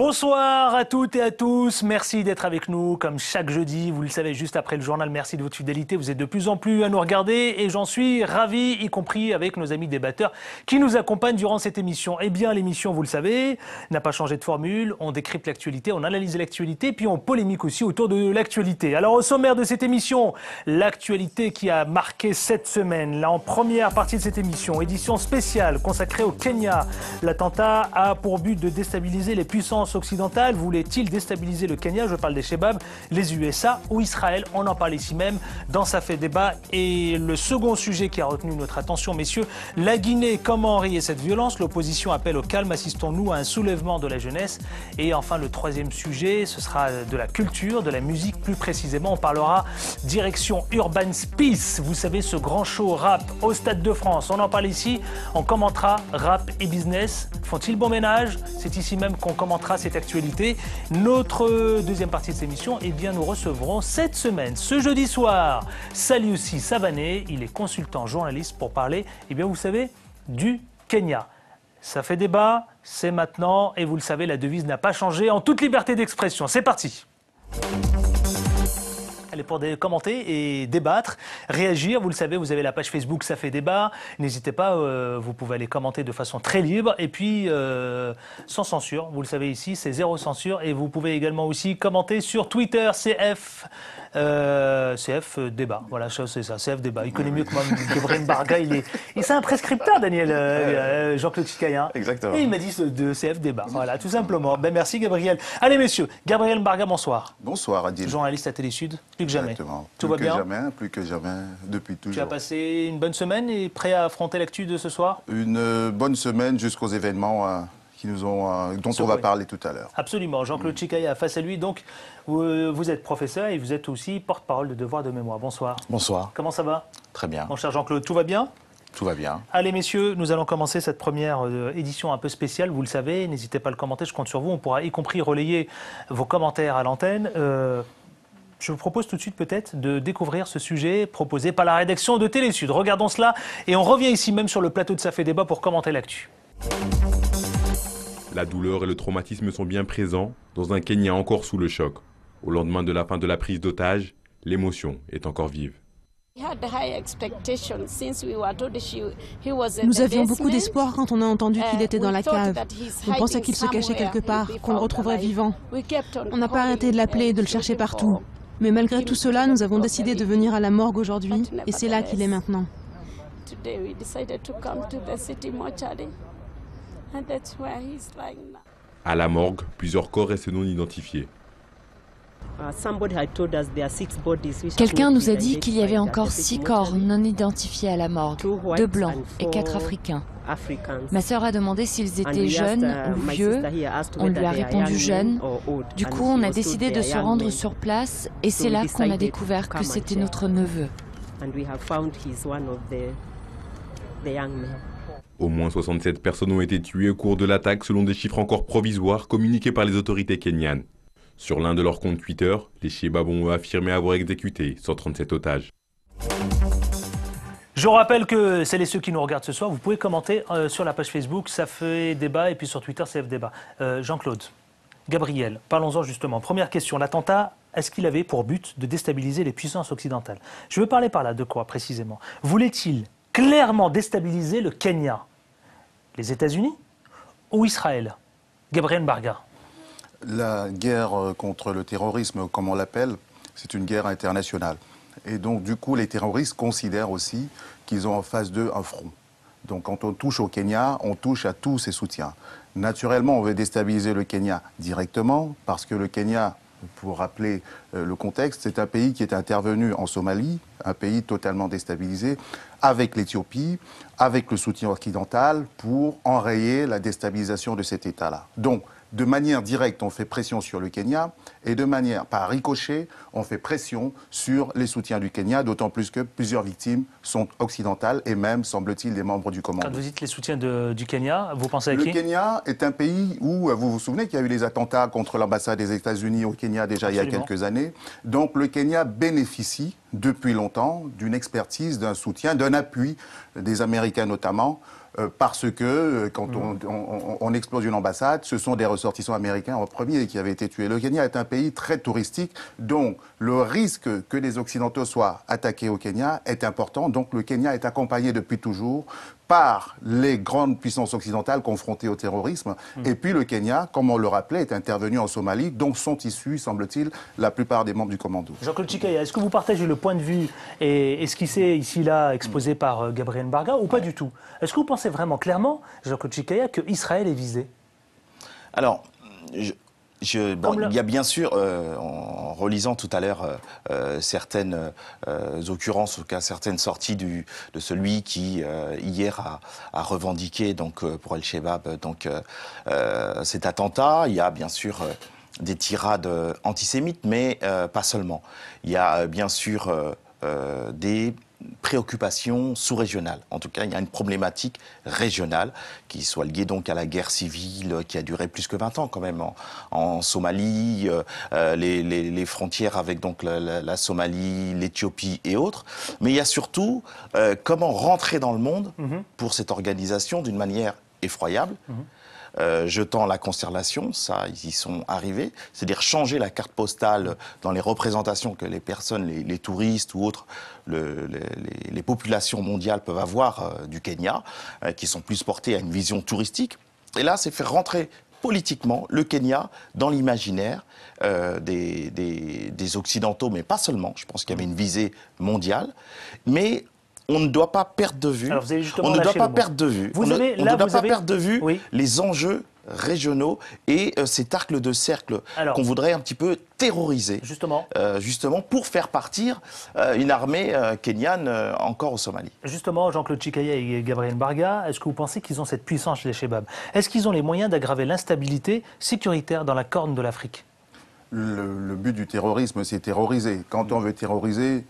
Bonsoir à toutes et à tous, merci d'être avec nous comme chaque jeudi, vous le savez juste après le journal, merci de votre fidélité, vous êtes de plus en plus à nous regarder et j'en suis ravi, y compris avec nos amis débatteurs qui nous accompagnent durant cette émission. Eh bien l'émission, vous le savez, n'a pas changé de formule, on décrypte l'actualité, on analyse l'actualité, puis on polémique aussi autour de l'actualité. Alors au sommaire de cette émission, l'actualité qui a marqué cette semaine, là en première partie de cette émission, édition spéciale consacrée au Kenya, l'attentat a pour but de déstabiliser les puissances occidentales. Voulait-il déstabiliser le Kenya? Je parle des Shebabs, les USA ou Israël. On en parle ici même dans Ça fait débat. Et le second sujet qui a retenu notre attention, messieurs, la Guinée, comment enrayer cette violence? L'opposition appelle au calme. Assistons-nous à un soulèvement de la jeunesse? Et enfin, le troisième sujet, ce sera de la culture, de la musique plus précisément. On parlera direction Urban Peace. Vous savez, ce grand show rap au Stade de France. On en parle ici. On commentera rap et business. Font-ils bon ménage? C'est ici même qu'on commentera cette actualité. Notre deuxième partie de cette émission, eh bien, nous recevrons cette semaine, ce jeudi soir, Saliussi Savané. Il est consultant journaliste pour parler, eh bien, vous savez, du Kenya. Ça fait débat, c'est maintenant, et vous le savez, la devise n'a pas changé, en toute liberté d'expression. C'est parti. Allez, pour commenter et débattre, réagir, vous le savez, vous avez la page Facebook Ça fait débat, n'hésitez pas, vous pouvez aller commenter de façon très libre et puis sans censure, vous le savez ici, c'est zéro censure et vous pouvez également aussi commenter sur Twitter, CF débat, voilà, c'est ça, CF débat, il connaît mieux que moi, Gabriel Barga, c'est un prescripteur, Daniel, Jean-Claude Chikaïen. Exactement. Et il m'a dit de CF débat, voilà, tout simplement. Ben, merci Gabriel. Allez messieurs, Gabriel Barga, bonsoir. Bonsoir Adil. Journaliste à Télé Sud. Plus que jamais. Exactement. Tout va bien? Plus que jamais, depuis toujours. Tu as passé une bonne semaine et prêt à affronter l'actu de ce soir? Une bonne semaine jusqu'aux événements dont on va parler tout à l'heure. Absolument. Jean-Claude Chikaïa face à lui. Donc, vous êtes professeur et vous êtes aussi porte-parole de Devoir de mémoire. Bonsoir. Bonsoir. Comment ça va? Très bien. Mon cher Jean-Claude, tout va bien? Tout va bien. Allez messieurs, nous allons commencer cette première édition un peu spéciale, vous le savez, n'hésitez pas à le commenter, je compte sur vous, on pourra y compris relayer vos commentaires à l'antenne. Je vous propose tout de suite peut-être de découvrir ce sujet proposé par la rédaction de Télé Sud. Regardons cela et on revient ici même sur le plateau de Ça fait débat pour commenter l'actu. La douleur et le traumatisme sont bien présents dans un Kenya encore sous le choc. Au lendemain de la fin de la prise d'otage, l'émotion est encore vive. Nous avions beaucoup d'espoir quand on a entendu qu'il était dans la cave. On pensait qu'il se cachait quelque part, qu'on le retrouverait vivant. On n'a pas arrêté de l'appeler et de le chercher partout. Mais malgré tout cela, nous avons décidé de venir à la morgue aujourd'hui, et c'est là qu'il est maintenant. À la morgue, plusieurs corps restent non identifiés. Quelqu'un nous a dit qu'il y avait encore 6 corps non identifiés à la morgue, 2 blancs et 4 africains. Ma sœur a demandé s'ils étaient jeunes ou vieux. On lui a répondu jeunes. Du coup, on a décidé de se rendre sur place et c'est là qu'on a découvert que c'était notre neveu. Au moins 67 personnes ont été tuées au cours de l'attaque selon des chiffres encore provisoires communiqués par les autorités kenyanes. Sur l'un de leurs comptes Twitter, les Shebabs ont affirmé avoir exécuté 137 otages. Je rappelle que celles et ceux qui nous regardent ce soir, vous pouvez commenter sur la page Facebook Ça fait débat et puis sur Twitter CF débat. Jean-Claude, Gabriel, parlons-en justement. Première question, l'attentat, est-ce qu'il avait pour but de déstabiliser les puissances occidentales? Je veux parler par là de quoi précisément? Voulait-il clairement déstabiliser le Kenya, les États-Unis ou Israël? Gabriel Barga. La guerre contre le terrorisme, comme on l'appelle, c'est une guerre internationale. Et donc, du coup, les terroristes considèrent aussi qu'ils ont en face d'eux un front. Donc, quand on touche au Kenya, on touche à tous ses soutiens. Naturellement, on veut déstabiliser le Kenya directement, parce que le Kenya, pour rappeler le contexte, c'est un pays qui est intervenu en Somalie, un pays totalement déstabilisé, avec l'Éthiopie, avec le soutien occidental, pour enrayer la déstabilisation de cet État-là. Donc, de manière directe, on fait pression sur le Kenya, et de manière, par ricochet, on fait pression sur les soutiens du Kenya, d'autant plus que plusieurs victimes sont occidentales et même, semble-t-il, des membres du commando. Quand vous dites les soutiens du Kenya, vous pensez à qui? Le Kenya est un pays où, vous vous souvenez qu'il y a eu les attentats contre l'ambassade des États-Unis au Kenya déjà il y a quelques années. Donc le Kenya bénéficie depuis longtemps d'une expertise, d'un soutien, d'un appui des Américains notamment, parce que quand on explose une ambassade, ce sont des ressortissants américains en premier qui avaient été tués. Le Kenya est un pays très touristique, donc le risque que les Occidentaux soient attaqués au Kenya est important. Donc le Kenya est accompagné depuis toujours par les grandes puissances occidentales confrontées au terrorisme. Et puis le Kenya, comme on le rappelait, est intervenu en Somalie, dont sont issus, semble-t-il, la plupart des membres du commando. Jean-Claude Chikaya, est-ce que vous partagez le point de vue et esquissé ici-là, exposé par Gabriel Mbarga, ou pas du tout? Est-ce que vous pensez vraiment clairement, Jean-Claude Chikaya, que Israël est visé? Alors, il y a bien sûr, en relisant tout à l'heure certaines occurrences, en tout cas certaines sorties de celui qui hier a revendiqué donc pour Al-Shabaab cet attentat, il y a bien sûr des tirades antisémites, mais pas seulement. Il y a bien sûr des préoccupations sous-régionales. En tout cas, il y a une problématique régionale qui soit liée donc à la guerre civile qui a duré plus que 20 ans quand même en Somalie, les frontières avec donc la Somalie, l'Éthiopie et autres. Mais il y a surtout comment rentrer dans le monde pour cette organisation d'une manière effroyable. Jetant la constellation, ça, ils y sont arrivés, c'est-à-dire changer la carte postale dans les représentations que les personnes, les touristes ou autres, les populations mondiales peuvent avoir du Kenya, qui sont plus portées à une vision touristique. Et là, c'est faire rentrer politiquement le Kenya dans l'imaginaire des Occidentaux, mais pas seulement. Je pense qu'il y avait une visée mondiale, mais on ne doit pas perdre de vue. On ne doit pas perdre de vue. On ne doit pas perdre de vue les enjeux régionaux et cet arc de cercle qu'on voudrait un petit peu terroriser. Justement pour faire partir une armée kenyane encore au Somalie. Justement, Jean-Claude Chikaya et Gabriel Mbarga, est-ce que vous pensez qu'ils ont cette puissance, les Chebab? Est-ce qu'ils ont les moyens d'aggraver l'instabilité sécuritaire dans la corne de l'Afrique? Le but du terrorisme, c'est terroriser. Quand on veut terroriser,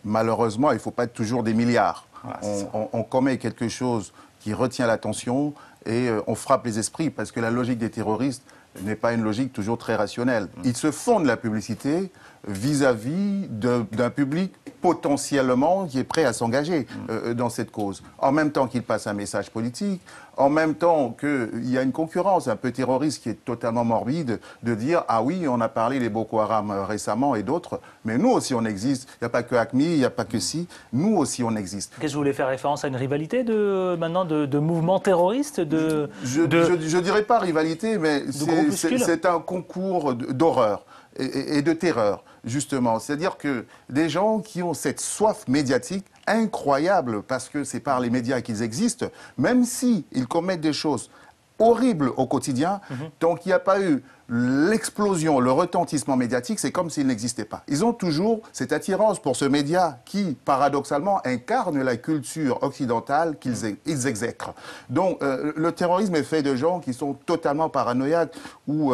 malheureusement, il ne faut pas être toujours des milliards. On commet quelque chose qui retient l'attention et on frappe les esprits parce que la logique des terroristes n'est pas une logique toujours très rationnelle. Ils se font de la publicité vis-à-vis d'un public potentiellement qui est prêt à s'engager dans cette cause. En même temps qu'il passe un message politique, en même temps qu'il y a une concurrence un peu terroriste qui est totalement morbide, de dire « Ah oui, on a parlé des Boko Haram récemment et d'autres, mais nous aussi on existe. Il n'y a pas que AQMI, il n'y a pas que si, nous aussi on existe. » Qu'est-ce que vous voulez faire référence à une rivalité maintenant de mouvements terroristes Je dirais pas rivalité, mais c'est un concours d'horreur et de terreur, justement. C'est-à-dire que des gens qui ont cette soif médiatique incroyable, parce que c'est par les médias qu'ils existent, même s'ils commettent des choses horribles au quotidien, tant qu'il n'y a pas eu l'explosion, le retentissement médiatique, c'est comme s'il n'existait pas. Ils ont toujours cette attirance pour ce média qui, paradoxalement, incarne la culture occidentale qu'ils exècrent. Donc, le terrorisme est fait de gens qui sont totalement paranoïaques ou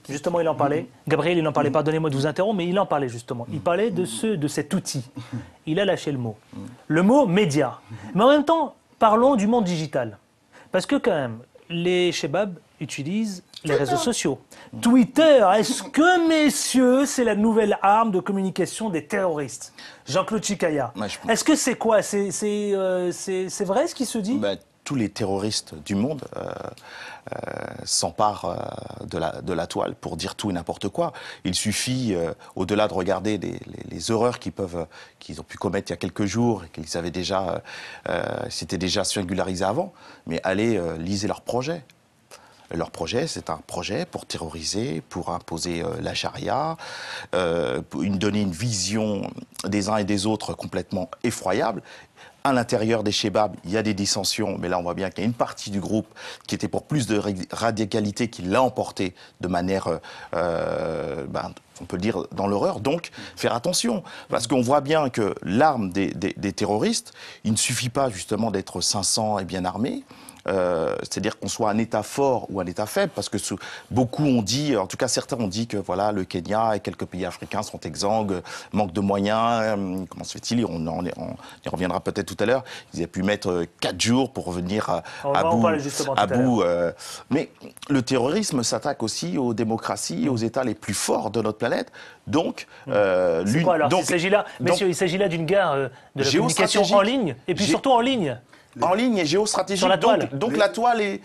Justement, il en parlait. Gabriel, il en parlait. Pardonnez-moi de vous interrompre, mais il en parlait justement. Il parlait de cet outil. Il a lâché le mot. Le mot média. Mais en même temps, parlons du monde digital. Parce que quand même, les Chebab utilisent les réseaux sociaux. Twitter, est-ce que, messieurs, c'est la nouvelle arme de communication des terroristes? Jean-Claude Chikaya, est-ce que c'est quoi? C'est vrai ce qui se dit? Tous les terroristes du monde s'emparent de la toile pour dire tout et n'importe quoi. Il suffit, au-delà de regarder les horreurs qu'ils ont pu commettre il y a quelques jours et qu'ils avaient déjà, s'étaient déjà singularisés avant, mais allez liser leurs projets. Leur projet, c'est un projet pour terroriser, pour imposer la charia, donner une vision des uns et des autres complètement effroyable. À l'intérieur des Chebab, il y a des dissensions, mais là on voit bien qu'il y a une partie du groupe qui était pour plus de radicalité qui l'a emporté de manière, on peut le dire, dans l'horreur. Donc, faire attention, parce qu'on voit bien que l'arme des terroristes, il ne suffit pas justement d'être 500 et bien armé. C'est-à-dire qu'on soit un État fort ou un État faible, parce que beaucoup ont dit, en tout cas certains ont dit que voilà, le Kenya et quelques pays africains sont exsangues, manquent de moyens. Comment se fait-il? On y reviendra peut-être tout à l'heure. Ils avaient pu mettre 4 jours pour revenir à bout. Mais le terrorisme s'attaque aussi aux démocraties et aux États les plus forts de notre planète. Donc, il s'agit là d'une guerre de la communication en ligne, et puis surtout en ligne. en ligne et géostratégique. Sur la toile. Donc la toile est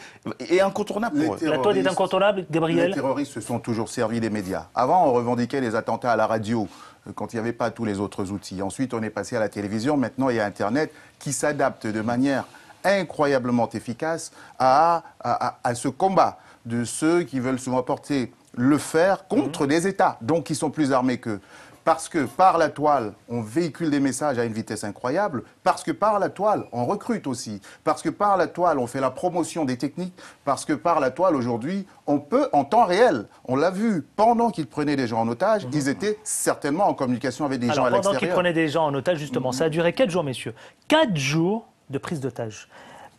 incontournable pour eux. La toile est incontournable, Gabriel. Les terroristes se sont toujours servis des médias. Avant, on revendiquait les attentats à la radio, quand il n'y avait pas tous les autres outils. Ensuite, on est passé à la télévision. Maintenant, il y a Internet qui s'adapte de manière incroyablement efficace à ce combat de ceux qui veulent souvent porter le fer contre des États, donc qui sont plus armés qu'eux. Parce que par la toile, on véhicule des messages à une vitesse incroyable, parce que par la toile, on recrute aussi, parce que par la toile, on fait la promotion des techniques, parce que par la toile, aujourd'hui, on peut, en temps réel, on l'a vu, pendant qu'ils prenaient des gens en otage, ils étaient certainement en communication avec des gens à l'extérieur. Pendant qu'ils prenaient des gens en otage, justement, ça a duré 4 jours, messieurs. 4 jours de prise d'otage.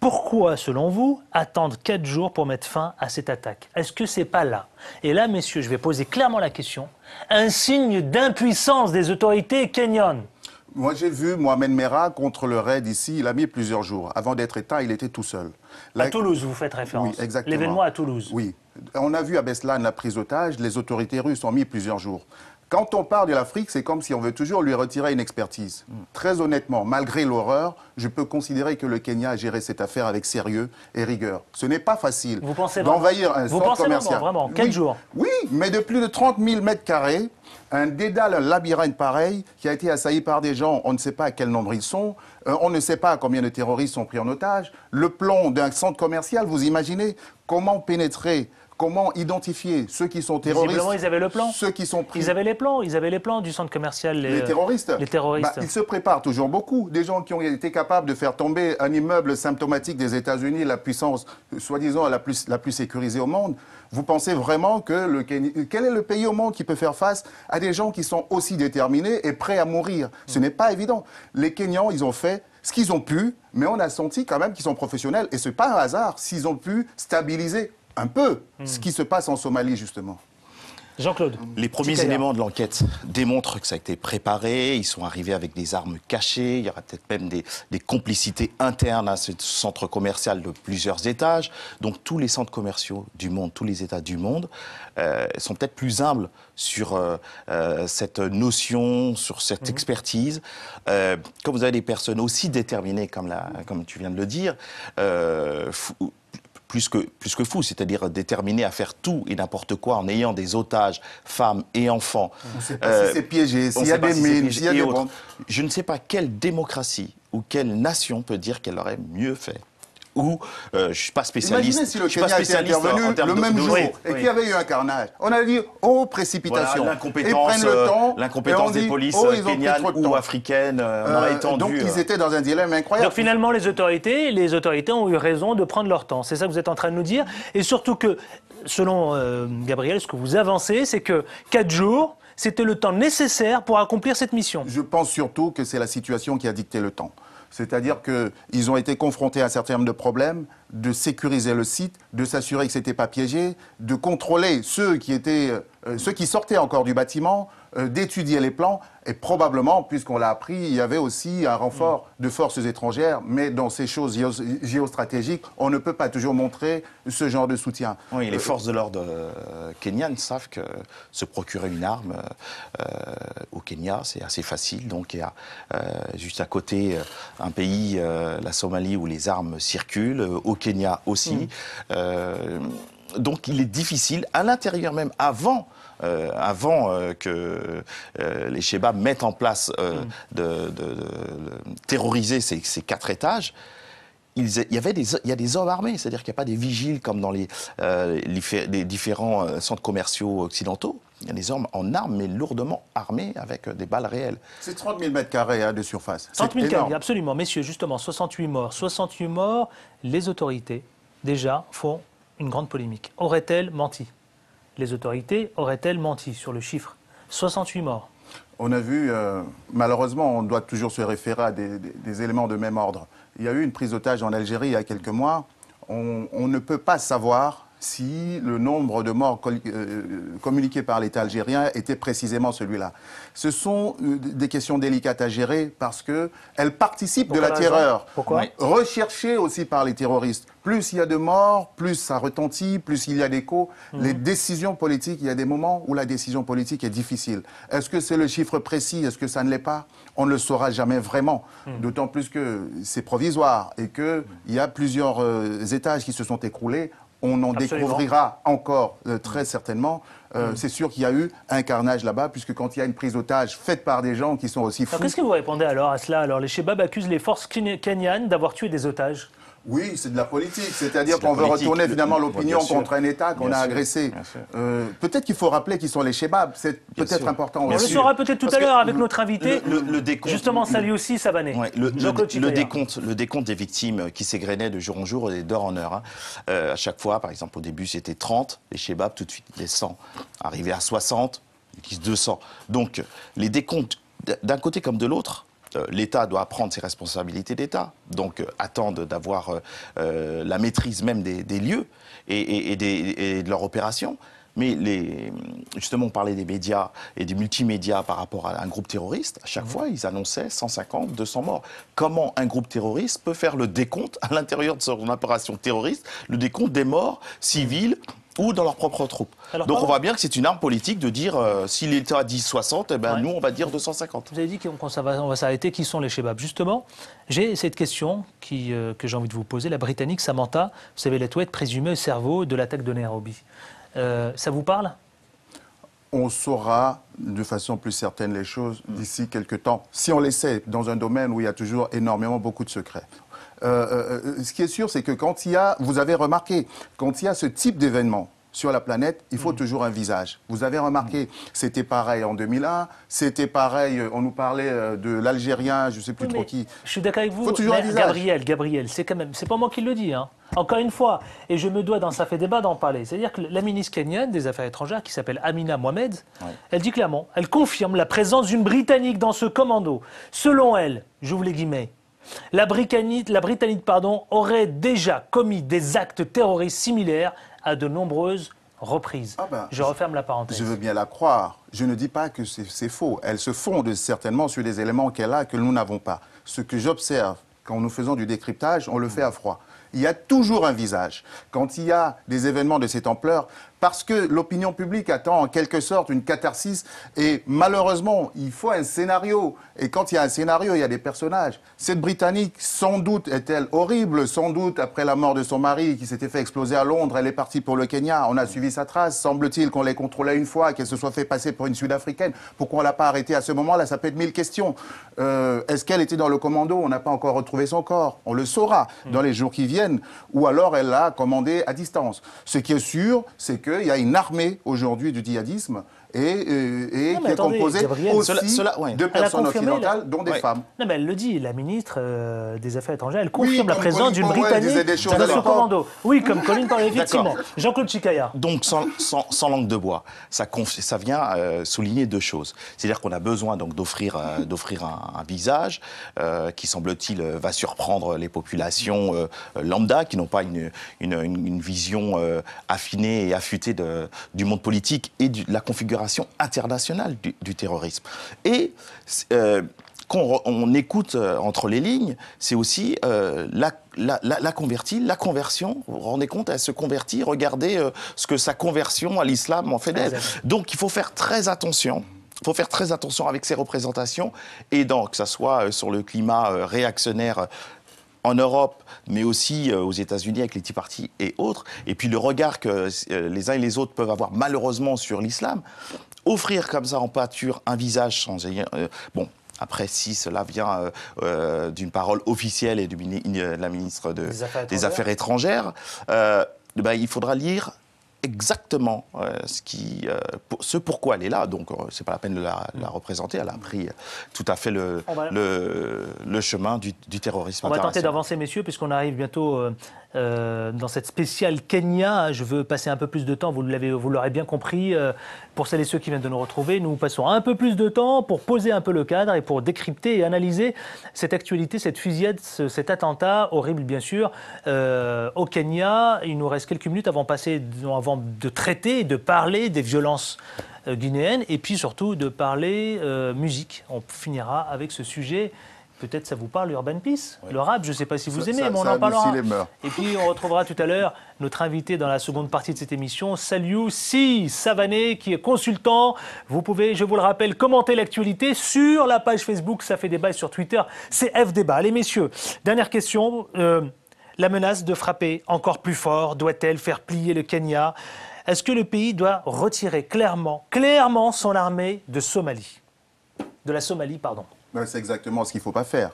Pourquoi, selon vous, attendre 4 jours pour mettre fin à cette attaque? Est-ce que c'est pas là? Et là, messieurs, je vais poser clairement la question. Un signe d'impuissance des autorités kenyanes. Moi, j'ai vu Mohamed Merah contre le raid ici, il a mis plusieurs jours. Avant d'être éteint, il était tout seul. À Toulouse, vous faites référence. Oui, exactement. L'événement à Toulouse. Oui. On a vu à Beslan la prise d'otage, les autorités russes ont mis plusieurs jours. Quand on parle de l'Afrique, c'est comme si on veut toujours lui retirer une expertise. Très honnêtement, malgré l'horreur, je peux considérer que le Kenya a géré cette affaire avec sérieux et rigueur. Ce n'est pas facile d'envahir un centre commercial. Vraiment, 4 jours. Oui, mais de plus de 30 000 mètres carrés, un dédale, un labyrinthe pareil, qui a été assailli par des gens, on ne sait pas à quel nombre ils sont, on ne sait pas combien de terroristes sont pris en otage. Le plomb d'un centre commercial, vous imaginez comment pénétrer? Comment identifier ceux qui sont terroristes? Visiblement, ils avaient le plan. Ceux qui sont pris. Ils avaient les plans du centre commercial. Les terroristes. Les terroristes. Ils se préparent toujours beaucoup. Des gens qui ont été capables de faire tomber un immeuble symptomatique des États-Unis, la puissance, soi-disant, la plus sécurisée au monde. Vous pensez vraiment que quel est le pays au monde qui peut faire face à des gens qui sont aussi déterminés et prêts à mourir? Ce n'est pas évident. Les Kenyans, ils ont fait ce qu'ils ont pu, mais on a senti quand même qu'ils sont professionnels. Et ce n'est pas un hasard s'ils ont pu stabiliser un peu ce qui se passe en Somalie, justement. Jean-Claude. Les premiers éléments de l'enquête démontrent que ça a été préparé, ils sont arrivés avec des armes cachées, il y aura peut-être même des complicités internes à ce centre commercial de plusieurs étages. Donc tous les centres commerciaux du monde, tous les États du monde sont peut-être plus humbles sur cette notion, sur cette expertise. Quand vous avez des personnes aussi déterminées, comme tu viens de le dire, plus que fou, c'est-à-dire déterminé à faire tout et n'importe quoi en ayant des otages, femmes et enfants. On ne sait pas si c'est piégé, s'il y a des mines, s'il y a des bombes. Je ne sais pas quelle démocratie ou quelle nation peut dire qu'elle aurait mieux fait. Ou, je ne suis pas spécialiste. Imaginez si le Kenya était intervenu le même jour et qu'il y avait eu un carnage. On a dit, oh, précipitation. Voilà, l'incompétence des polices kenyanes ou africaines, on aurait étendu. Donc ils étaient dans un dilemme incroyable. Donc finalement, les autorités ont eu raison de prendre leur temps. C'est ça que vous êtes en train de nous dire. Et surtout que, selon Gabriel, ce que vous avancez, c'est que 4 jours, c'était le temps nécessaire pour accomplir cette mission. Je pense surtout que c'est la situation qui a dicté le temps. C'est-à-dire qu'ils ont été confrontés à un certain nombre de problèmes, de sécuriser le site, de s'assurer que ce n'était pas piégé, de contrôler ceux qui sortaient encore du bâtiment, d'étudier les plans. Et probablement, puisqu'on l'a appris, il y avait aussi un renfort de forces étrangères. Mais dans ces choses géostratégiques, on ne peut pas toujours montrer ce genre de soutien. Oui, les forces de l'ordre kenyanes savent que se procurer une arme au Kenya, c'est assez facile. Donc il y a juste à côté un pays, la Somalie, où les armes circulent, au Kenya aussi. Donc il est difficile, à l'intérieur même, avant que les Shebabs mettent en place de terroriser ces 4 étages, il y a des hommes armés, c'est-à-dire qu'il n'y a pas des vigiles comme dans les différents centres commerciaux occidentaux. Il y a des hommes en armes, mais lourdement armés avec des balles réelles. C'est 30 000 mètres carrés de surface. 30 000 carrés, absolument. Messieurs, justement, 68 morts. 68 morts, les autorités, déjà, font une grande polémique. Auraient-elles menti? Les autorités auraient-elles menti sur le chiffre? 68 morts. On a vu, malheureusement, on doit toujours se référer à des éléments de même ordre. Il y a eu une prise d'otage en Algérie il y a quelques mois. On ne peut pas savoir si le nombre de morts communiqués par l'État algérien était précisément celui-là. Ce sont des questions délicates à gérer parce qu'elles participent de la terreur. Pourquoi ? Recherchées aussi par les terroristes. Plus il y a de morts, plus ça retentit, plus il y a d'écho. Les décisions politiques, il y a des moments où la décision politique est difficile. Est-ce que c'est le chiffre précis? Est-ce que ça ne l'est pas? On ne le saura jamais vraiment. D'autant plus que c'est provisoire et qu'il y a plusieurs étages qui se sont écroulés. On en découvrira encore très certainement. C'est sûr qu'il y a eu un carnage là-bas, puisque quand il y a une prise d'otage faite par des gens qui sont aussi fous... Qu'est-ce que vous répondez alors à cela? Alors, les Chebabs accusent les forces kenyanes d'avoir tué des otages. Oui, c'est de la politique. C'est-à-dire qu'on veut retourner finalement l'opinion contre un État qu'on a agressé. Peut-être qu'il faut rappeler qui sont les Chebabs. C'est peut-être important aussi. On le saura peut-être tout à l'heure avec notre invité. Le décompte, justement, Sali aussi, Savané. Le décompte des victimes qui s'égrenaient de jour en jour et d'heure en heure. À chaque fois, par exemple, au début, c'était 30. Les Chebabs, tout de suite, les 100. Arrivé à 60, ils disent 200. Donc, les décomptes, d'un côté comme de l'autre, l'État doit prendre ses responsabilités d'État, donc attendre d'avoir la maîtrise même des lieux et de leur opération. Mais justement, on parlait des médias et des multimédias par rapport à un groupe terroriste. À chaque fois, ils annonçaient 150, 200 morts. Comment un groupe terroriste peut faire le décompte à l'intérieur de son opération terroriste, le décompte des morts civils ou dans leurs propres troupes? Donc on voit bien que c'est une arme politique de dire, si l'État dit 60, eh ben, nous on va dire 250. Vous avez dit qu'on va s'arrêter, qui sont les Chebabs? Justement, j'ai cette question que j'ai envie de vous poser. La Britannique Samantha, vous savez, l'étoilette présumée au cerveau de l'attaque de Nairobi. Ça vous parle? On saura de façon plus certaine les choses d'ici quelques temps, si on l'essaie dans un domaine où il y a toujours beaucoup de secrets. Ce qui est sûr, c'est que quand il y a, vous avez remarqué, quand il y a ce type d'événement sur la planète, il faut toujours un visage. Vous avez remarqué, c'était pareil en 2001, c'était pareil, on nous parlait de l'Algérien, je ne sais plus trop qui. Je suis d'accord avec vous, faut toujours un visage. Gabriel, c'est pas moi qui le dis, hein. Encore une fois, et je me dois dans Ça fait débat d'en parler, c'est-à-dire que la ministre kenyane des Affaires étrangères, qui s'appelle Amina Mohamed, elle dit clairement, elle confirme la présence d'une Britannique dans ce commando. Selon elle, j'ouvre les guillemets, la Britannique aurait déjà commis des actes terroristes similaires à de nombreuses reprises. Je referme la parenthèse. Je veux bien la croire. Je ne dis pas que c'est faux. Elle se fonde certainement sur des éléments qu'elle a que nous n'avons pas. Ce que j'observe quand nous faisons du décryptage, on le fait à froid. Il y a toujours un visage. Quand il y a des événements de cette ampleur, parce que l'opinion publique attend en quelque sorte une catharsis, et malheureusement, il faut un scénario. Et quand il y a un scénario, il y a des personnages. Cette Britannique, sans doute, est-elle horrible? Sans doute, après la mort de son mari, qui s'était fait exploser à Londres, elle est partie pour le Kenya. On a suivi sa trace. Semble-t-il qu'on l'ait contrôlée une fois, qu'elle se soit fait passer pour une Sud-Africaine. Pourquoi on ne l'a pas arrêtée à ce moment-là? Ça peut être 1000 questions. Est-ce qu'elle était dans le commando? On n'a pas encore retrouvé son corps. On le saura dans les jours qui viennent. Ou alors elle l'a commandé à distance. Ce qui est sûr, c'est qu'il y a une armée aujourd'hui du djihadisme et qui est composée aussi de personnes occidentales, dont des femmes. Non, mais elle le dit, la ministre des Affaires étrangères, elle confirme la présence d'une Britannique dans ce commando. Oui, comme Colin parlait, effectivement. Jean-Claude Chikaya. Donc, sans langue de bois, ça vient souligner deux choses. C'est-à-dire qu'on a besoin donc d'offrir un visage qui, semble-t-il, va surprendre les populations lambda, qui n'ont pas une vision affinée et affûtée du monde politique et de la configuration internationale du terrorisme. Et quand on écoute entre les lignes, c'est aussi la conversion. Vous vous rendez compte, elle se convertit, regardez ce que sa conversion à l'islam en fait d'elle. Donc il faut faire très attention. Il faut faire très attention avec ces représentations, et donc, que ce soit sur le climat réactionnaire en Europe, mais aussi aux États-Unis avec les Tea Party et autres, et puis le regard que les uns et les autres peuvent avoir malheureusement sur l'islam, offrir comme ça en pâture un visage sans... bon, après, si cela vient d'une parole officielle et de la ministre des Affaires étrangères, il faudra lire exactement ce pourquoi elle est là. Donc, c'est pas la peine de la représenter. Elle a pris tout à fait le chemin du terrorisme. On va tenter d'avancer, messieurs, puisqu'on arrive bientôt dans cette spéciale Kenya. Je veux passer un peu plus de temps, vous l'aurez bien compris. Pour celles et ceux qui viennent de nous retrouver, nous passons un peu plus de temps pour poser un peu le cadre et pour décrypter et analyser cette actualité, cette fusillade, cet attentat horrible, bien sûr, au Kenya. Il nous reste quelques minutes avant de traiter, de parler des violences guinéennes et puis surtout de parler musique. On finira avec ce sujet. Peut-être ça vous parle, Urban Peace, le rap, je ne sais pas si vous aimez, mais on en parlera. Et puis on retrouvera tout à l'heure notre invité dans la seconde partie de cette émission, Saliou Si Savané, qui est consultant. Vous pouvez, je vous le rappelle, commenter l'actualité sur la page Facebook, ça fait débat, et sur Twitter, c'est F-Débat. Allez messieurs, dernière question, la menace de frapper encore plus fort, doit-elle faire plier le Kenya? Est-ce que le pays doit retirer clairement son armée de la Somalie, pardon? C'est exactement ce qu'il ne faut pas faire.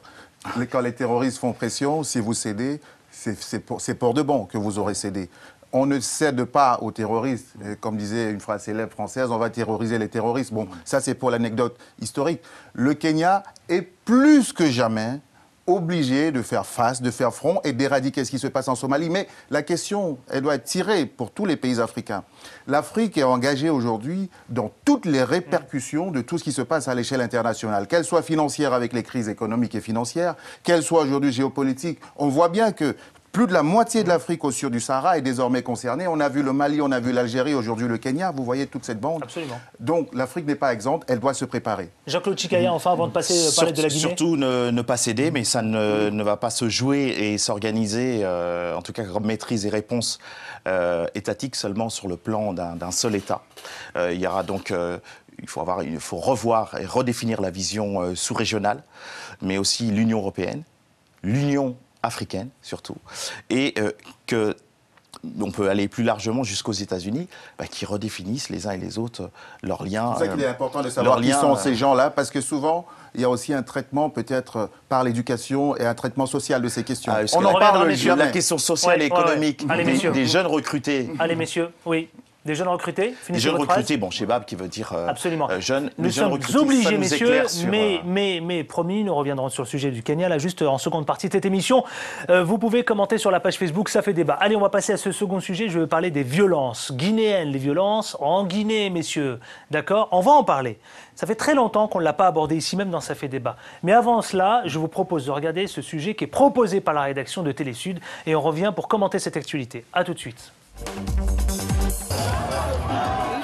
Quand les terroristes font pression, si vous cédez, c'est pour de bon que vous aurez cédé. On ne cède pas aux terroristes. Comme disait une phrase célèbre française, on va terroriser les terroristes. Bon, ça c'est pour l'anecdote historique. Le Kenya est plus que jamais obligé de faire face, de faire front et d'éradiquer ce qui se passe en Somalie. Mais la question, elle doit être tirée pour tous les pays africains. L'Afrique est engagée aujourd'hui dans toutes les répercussions de tout ce qui se passe à l'échelle internationale, qu'elle soit financière avec les crises économiques et financières, qu'elle soit aujourd'hui géopolitique. On voit bien que plus de la moitié de l'Afrique au sud du Sahara est désormais concernée. On a vu le Mali, on a vu l'Algérie, aujourd'hui le Kenya. Vous voyez toute cette bande. Absolument. Donc l'Afrique n'est pas exempte, elle doit se préparer. Jean-Claude Chikaya, enfin, avant de parler de la Guinée. Surtout ne pas céder, mais ça ne va pas se jouer et s'organiser, en tout cas comme maîtrise et réponse étatique seulement sur le plan d'un seul État. Il y aura donc... Il faut revoir et redéfinir la vision sous-régionale, mais aussi l'Union européenne, l'Union africaine surtout, et on peut aller plus largement jusqu'aux États-Unis, qui redéfinissent les uns et les autres leurs liens. C'est ça qu'il est important de savoir qui sont ces gens-là, parce que souvent, il y a aussi un traitement peut-être par l'éducation et un traitement social de ces questions. On en parle jamais. La question sociale et économique des jeunes recrutés. Allez messieurs, oui. Des jeunes recrutés, des jeunes recrutés, bon, Chebab qui veut dire jeunes. Nous sommes obligés, messieurs, mais promis, nous reviendrons sur le sujet du Kenya, là, juste en seconde partie de cette émission. Vous pouvez commenter sur la page Facebook, ça fait débat. Allez, on va passer à ce second sujet, je veux parler des violences guinéennes, les violences en Guinée, messieurs. D'accord? On va en parler. Ça fait très longtemps qu'on ne l'a pas abordé ici, même dans Ça fait débat. Mais avant cela, je vous propose de regarder ce sujet qui est proposé par la rédaction de Télésud, et on revient pour commenter cette actualité. A tout de suite.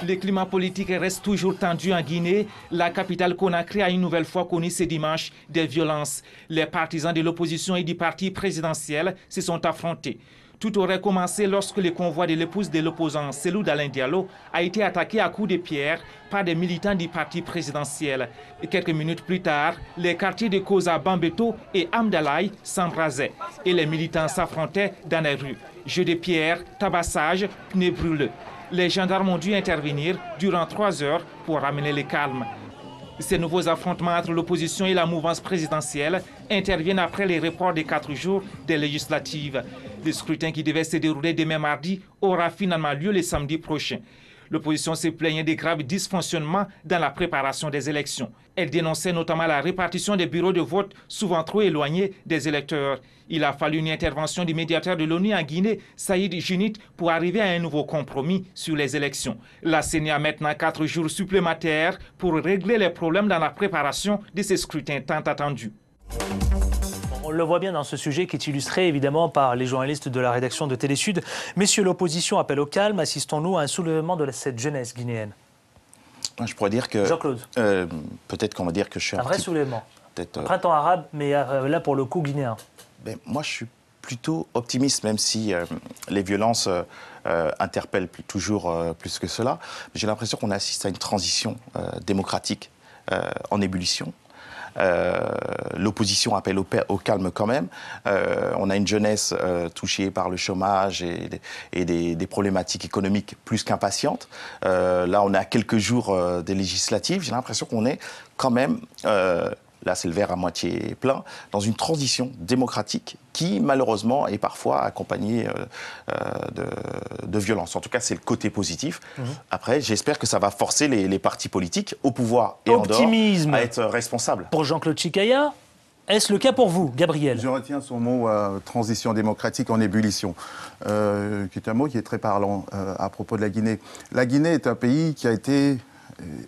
Le climat politique reste toujours tendu en Guinée. La capitale Conakry a une nouvelle fois connu ce dimanche des violences. Les partisans de l'opposition et du parti présidentiel se sont affrontés. Tout aurait commencé lorsque le convoi de l'épouse de l'opposant Cellou Dalein Diallo a été attaqué à coups de pierre par des militants du parti présidentiel. Et quelques minutes plus tard, les quartiers de Koza Bambeto et Amdalaï s'embrasaient et les militants s'affrontaient dans les rues. Jeux de pierre, tabassage, pneus brûlés. Les gendarmes ont dû intervenir durant 3 heures pour ramener le calme. Ces nouveaux affrontements entre l'opposition et la mouvance présidentielle interviennent après les reports de 4 jours des législatives. Le scrutin qui devait se dérouler demain mardi aura finalement lieu le samedi prochain. L'opposition se plaignait des graves dysfonctionnements dans la préparation des élections. Elle dénonçait notamment la répartition des bureaux de vote souvent trop éloignés des électeurs. Il a fallu une intervention du médiateur de l'ONU en Guinée, Saïd Djinnit, pour arriver à un nouveau compromis sur les élections. La CENI a maintenant 4 jours supplémentaires pour régler les problèmes dans la préparation de ces scrutins tant attendus. On le voit bien dans ce sujet qui est illustré évidemment par les journalistes de la rédaction de Télésud. Messieurs, l'opposition appelle au calme. Assistons-nous à un soulèvement de cette jeunesse guinéenne? Je pourrais dire que... Jean-Claude. Peut-être qu'on va dire que je suis un vrai soulèvement. Printemps arabe, mais là pour le coup guinéen. Moi, je suis plutôt optimiste, même si les violences interpellent toujours plus que cela. J'ai l'impression qu'on assiste à une transition démocratique en ébullition. L'opposition appelle au calme quand même. On a une jeunesse touchée par le chômage et des problématiques économiques plus qu'impatientes. Là, on est à quelques jours des législatives. J'ai l'impression qu'on est quand même là c'est le verre à moitié plein, dans une transition démocratique qui malheureusement est parfois accompagnée de violence. En tout cas, c'est le côté positif. Après, j'espère que ça va forcer les partis politiques au pouvoir et en dehors à être responsables. Pour Jean-Claude Chikaya, est-ce le cas pour vous, Gabriel? Je retiens son mot transition démocratique en ébullition, qui est un mot qui est très parlant à propos de la Guinée. La Guinée est un pays qui a été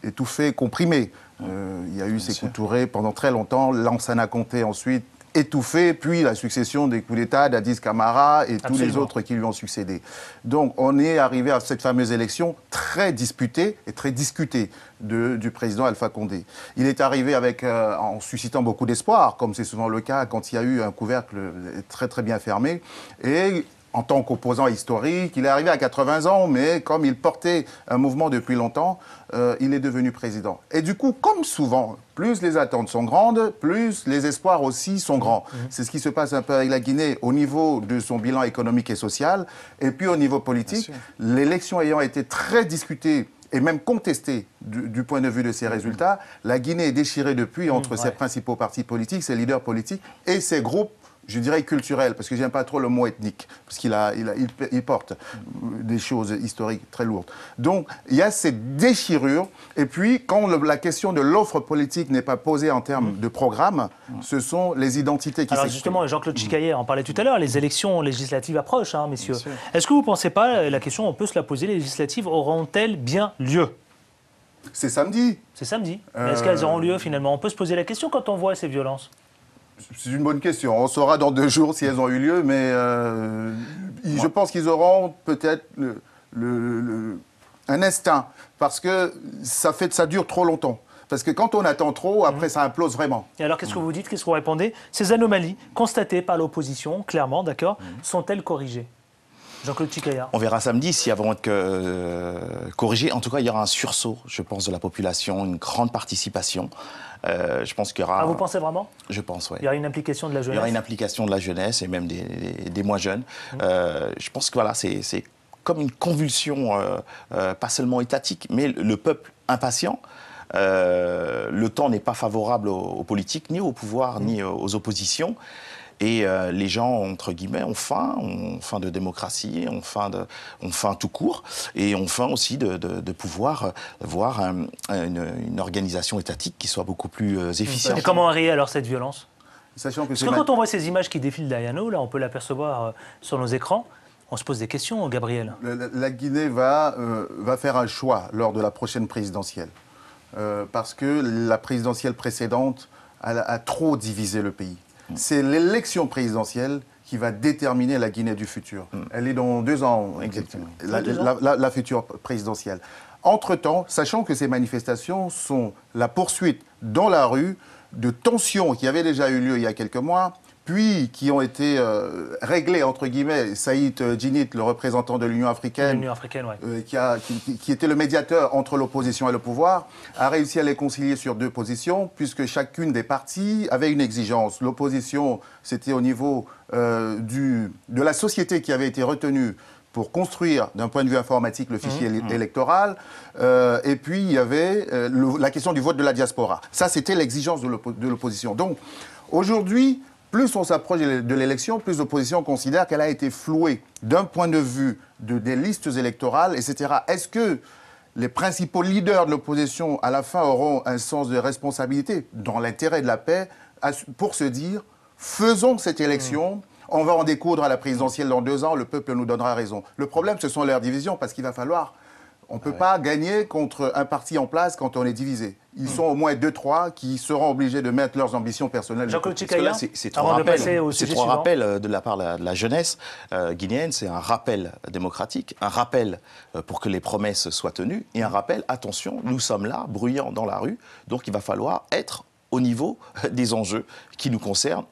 étouffé, comprimé. Il y a eu Sékou Touré pendant très longtemps, Lansana Conté ensuite, étouffé, puis la succession des coups d'État d'Addis Camara et tous les autres qui lui ont succédé. Donc on est arrivé à cette fameuse élection très disputée et très discutée du président Alpha Condé. Il est arrivé en suscitant beaucoup d'espoir, comme c'est souvent le cas quand il y a eu un couvercle très très bien fermé, et en tant qu'opposant historique, il est arrivé à 80 ans, mais comme il portait un mouvement depuis longtemps, il est devenu président. Et du coup, comme souvent, plus les attentes sont grandes, plus les espoirs aussi sont grands. C'est ce qui se passe un peu avec la Guinée au niveau de son bilan économique et social, et puis au niveau politique. L'élection ayant été très discutée et même contestée du point de vue de ses résultats, la Guinée est déchirée depuis entre ses principaux partis politiques, ses leaders politiques et ses groupes, je dirais culturel, parce que je n'aime pas trop le mot ethnique, parce qu'il porte des choses historiques très lourdes. Donc, il y a cette déchirure, et puis, quand la question de l'offre politique n'est pas posée en termes de programme, ce sont les identités qui s'expriment. Alors justement, Jean-Claude Chikaya en parlait tout à l'heure, les élections législatives approchent, hein, messieurs. Est-ce que vous ne pensez pas, la question, on peut se la poser, les législatives auront-elles bien lieu? C'est samedi. C'est samedi. Mais est-ce qu'elles auront lieu, finalement? On peut se poser la question quand on voit ces violences. C'est une bonne question. On saura dans 2 jours si elles ont eu lieu, mais je pense qu'ils auront peut-être un instinct, parce que ça dure trop longtemps. Parce que quand on attend trop, après ça implose vraiment. Et alors qu'est-ce que vous dites, qu'est-ce que vous répondez? Ces anomalies constatées par l'opposition, clairement, d'accord, sont-elles corrigées? Jean-Claude Chikaya. On verra samedi si elles vont être corrigées. En tout cas, il y aura un sursaut, je pense, de la population, une grande participation. Je pense qu'il y aura... Ah, vous pensez vraiment? Je pense, oui. Il y aura une implication de la jeunesse? Il y aura une implication de la jeunesse et même des moins jeunes. Je pense que voilà, c'est comme une convulsion, pas seulement étatique, mais le peuple impatient. Le temps n'est pas favorable aux politiques, ni au pouvoir, ni aux oppositions. Et les gens, entre guillemets, ont faim de démocratie, ont faim tout court, et ont faim aussi de pouvoir voir une organisation étatique qui soit beaucoup plus efficiente. Et comment arriver alors cette violence? Sachant que Parce que quand on voit ces images qui défilent derrière nous, là, on peut l'apercevoir sur nos écrans, on se pose des questions, Gabriel. La Guinée va faire un choix lors de la prochaine présidentielle, parce que la présidentielle précédente a trop divisé le pays. C'est l'élection présidentielle qui va déterminer la Guinée du futur. Elle est dans 2 ans, la future présidentielle. Entre-temps, sachant que ces manifestations sont la poursuite dans la rue de tensions qui avaient déjà eu lieu il y a quelques mois, puis qui ont été réglées, entre guillemets. Saïd Djinnit, le représentant de l'Union africaine, qui était le médiateur entre l'opposition et le pouvoir, a réussi à les concilier sur 2 positions, puisque chacune des parties avait une exigence. L'opposition, c'était au niveau de la société qui avait été retenue pour construire, d'un point de vue informatique, le fichier électoral. Et puis, il y avait la question du vote de la diaspora. Ça, c'était l'exigence de l'opposition. Donc, aujourd'hui, plus on s'approche de l'élection, plus l'opposition considère qu'elle a été flouée d'un point de vue des listes électorales, etc. Est-ce que les principaux leaders de l'opposition, à la fin, auront un sens de responsabilité, dans l'intérêt de la paix, pour se dire, faisons cette élection, on va en découdre à la présidentielle dans 2 ans, le peuple nous donnera raison. Le problème, ce sont leurs divisions, parce qu'il va falloir... On ne peut pas gagner contre un parti en place quand on est divisé. Ils sont au moins 2-3 qui seront obligés de mettre leurs ambitions personnelles. Jean-Claude Chikaya, c'est trois rappels de la part de la jeunesse guinéenne. C'est un rappel démocratique, un rappel pour que les promesses soient tenues, et un rappel, attention, nous sommes là, bruyants dans la rue, donc il va falloir être au niveau des enjeux qui nous concernent.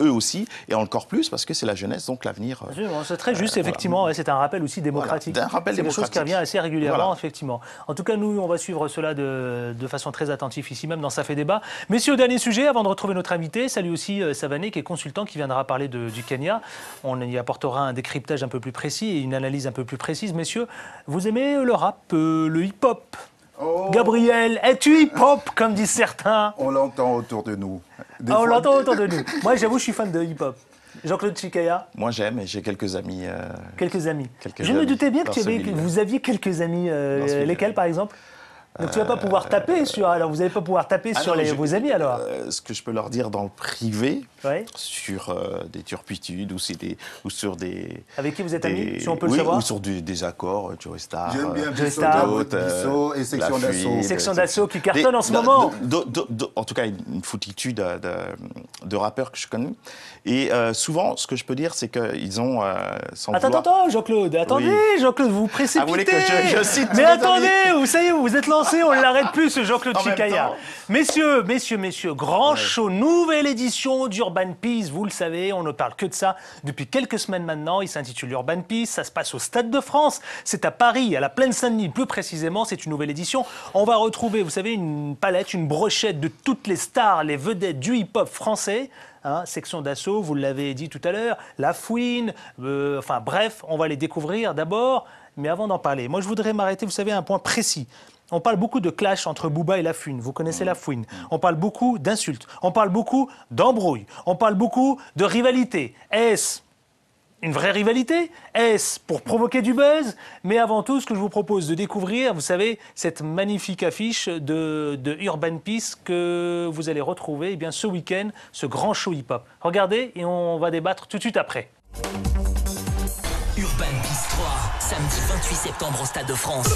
Eux aussi, et encore plus parce que c'est la jeunesse, donc l'avenir. C'est très juste, effectivement, voilà. C'est un rappel aussi démocratique. Voilà, c'est quelque chose qui revient assez régulièrement, voilà. Effectivement. En tout cas, nous, on va suivre cela de façon très attentive ici même dans Ça fait débat. Messieurs, dernier sujet, avant de retrouver notre invité, salut aussi Savané, qui est consultant, qui viendra parler du Kenya. On y apportera un décryptage un peu plus précis et une analyse un peu plus précise. Messieurs, vous aimez le rap, le hip-hop? Gabriel, es-tu hip-hop, comme disent certains? On l'entend autour de nous. On l'entend autour de nous. Moi, j'avoue, je suis fan de hip-hop. Jean-Claude Chikaya? Moi, j'aime et j'ai quelques amis. Quelques amis. Je me doutais bien que vous aviez quelques amis. Lesquels, par exemple? Donc tu vas pas pouvoir taper sur. Alors vous n'allez pas pouvoir taper sur vos amis alors. Ce que je peux leur dire dans le privé, ouais. sur des turpitudes ou sur des. Avec qui vous êtes amis, si on peut le savoir. Ou sur des accords, Joe Star. J'aime bien Bissot et Section d'Assaut. Section d'Assaut qui cartonne en ce moment. En tout cas, une foultitude de rappeurs que je connais. Et souvent, ce que je peux dire, c'est qu'ils ont. Attends, Jean-Claude, attendez, oui. Jean-Claude, vous précipitez. Vous voulez que je cite? Mais attendez, ça y est, vous êtes lancé, on ne l'arrête plus, ce Jean-Claude Chikaya. Messieurs, grand show, nouvelle édition d'Urban Peace. Vous le savez, on ne parle que de ça depuis quelques semaines maintenant. Il s'intitule Urban Peace. Ça se passe au Stade de France. C'est à Paris, à la Plaine Saint-Denis. Plus précisément, c'est une nouvelle édition. On va retrouver, vous savez, une palette, une brochette de toutes les stars, les vedettes du hip-hop français. Section d'Assaut, vous l'avez dit tout à l'heure, La Fouine, enfin bref, on va les découvrir d'abord. Mais avant d'en parler, moi je voudrais m'arrêter, vous savez, à un point précis. On parle beaucoup de clash entre Booba et La Fouine. Vous connaissez La Fouine. On parle beaucoup d'insultes. On parle beaucoup d'embrouilles. On parle beaucoup de rivalité. Est-ce une vraie rivalité? Est-ce pour provoquer du buzz? Mais avant tout, ce que je vous propose de découvrir, vous savez, cette magnifique affiche de Urban Peace que vous allez retrouver ce week-end, ce grand show hip-hop. Regardez et on va débattre tout de suite après. Urban Peace 3, samedi 28 septembre au Stade de France.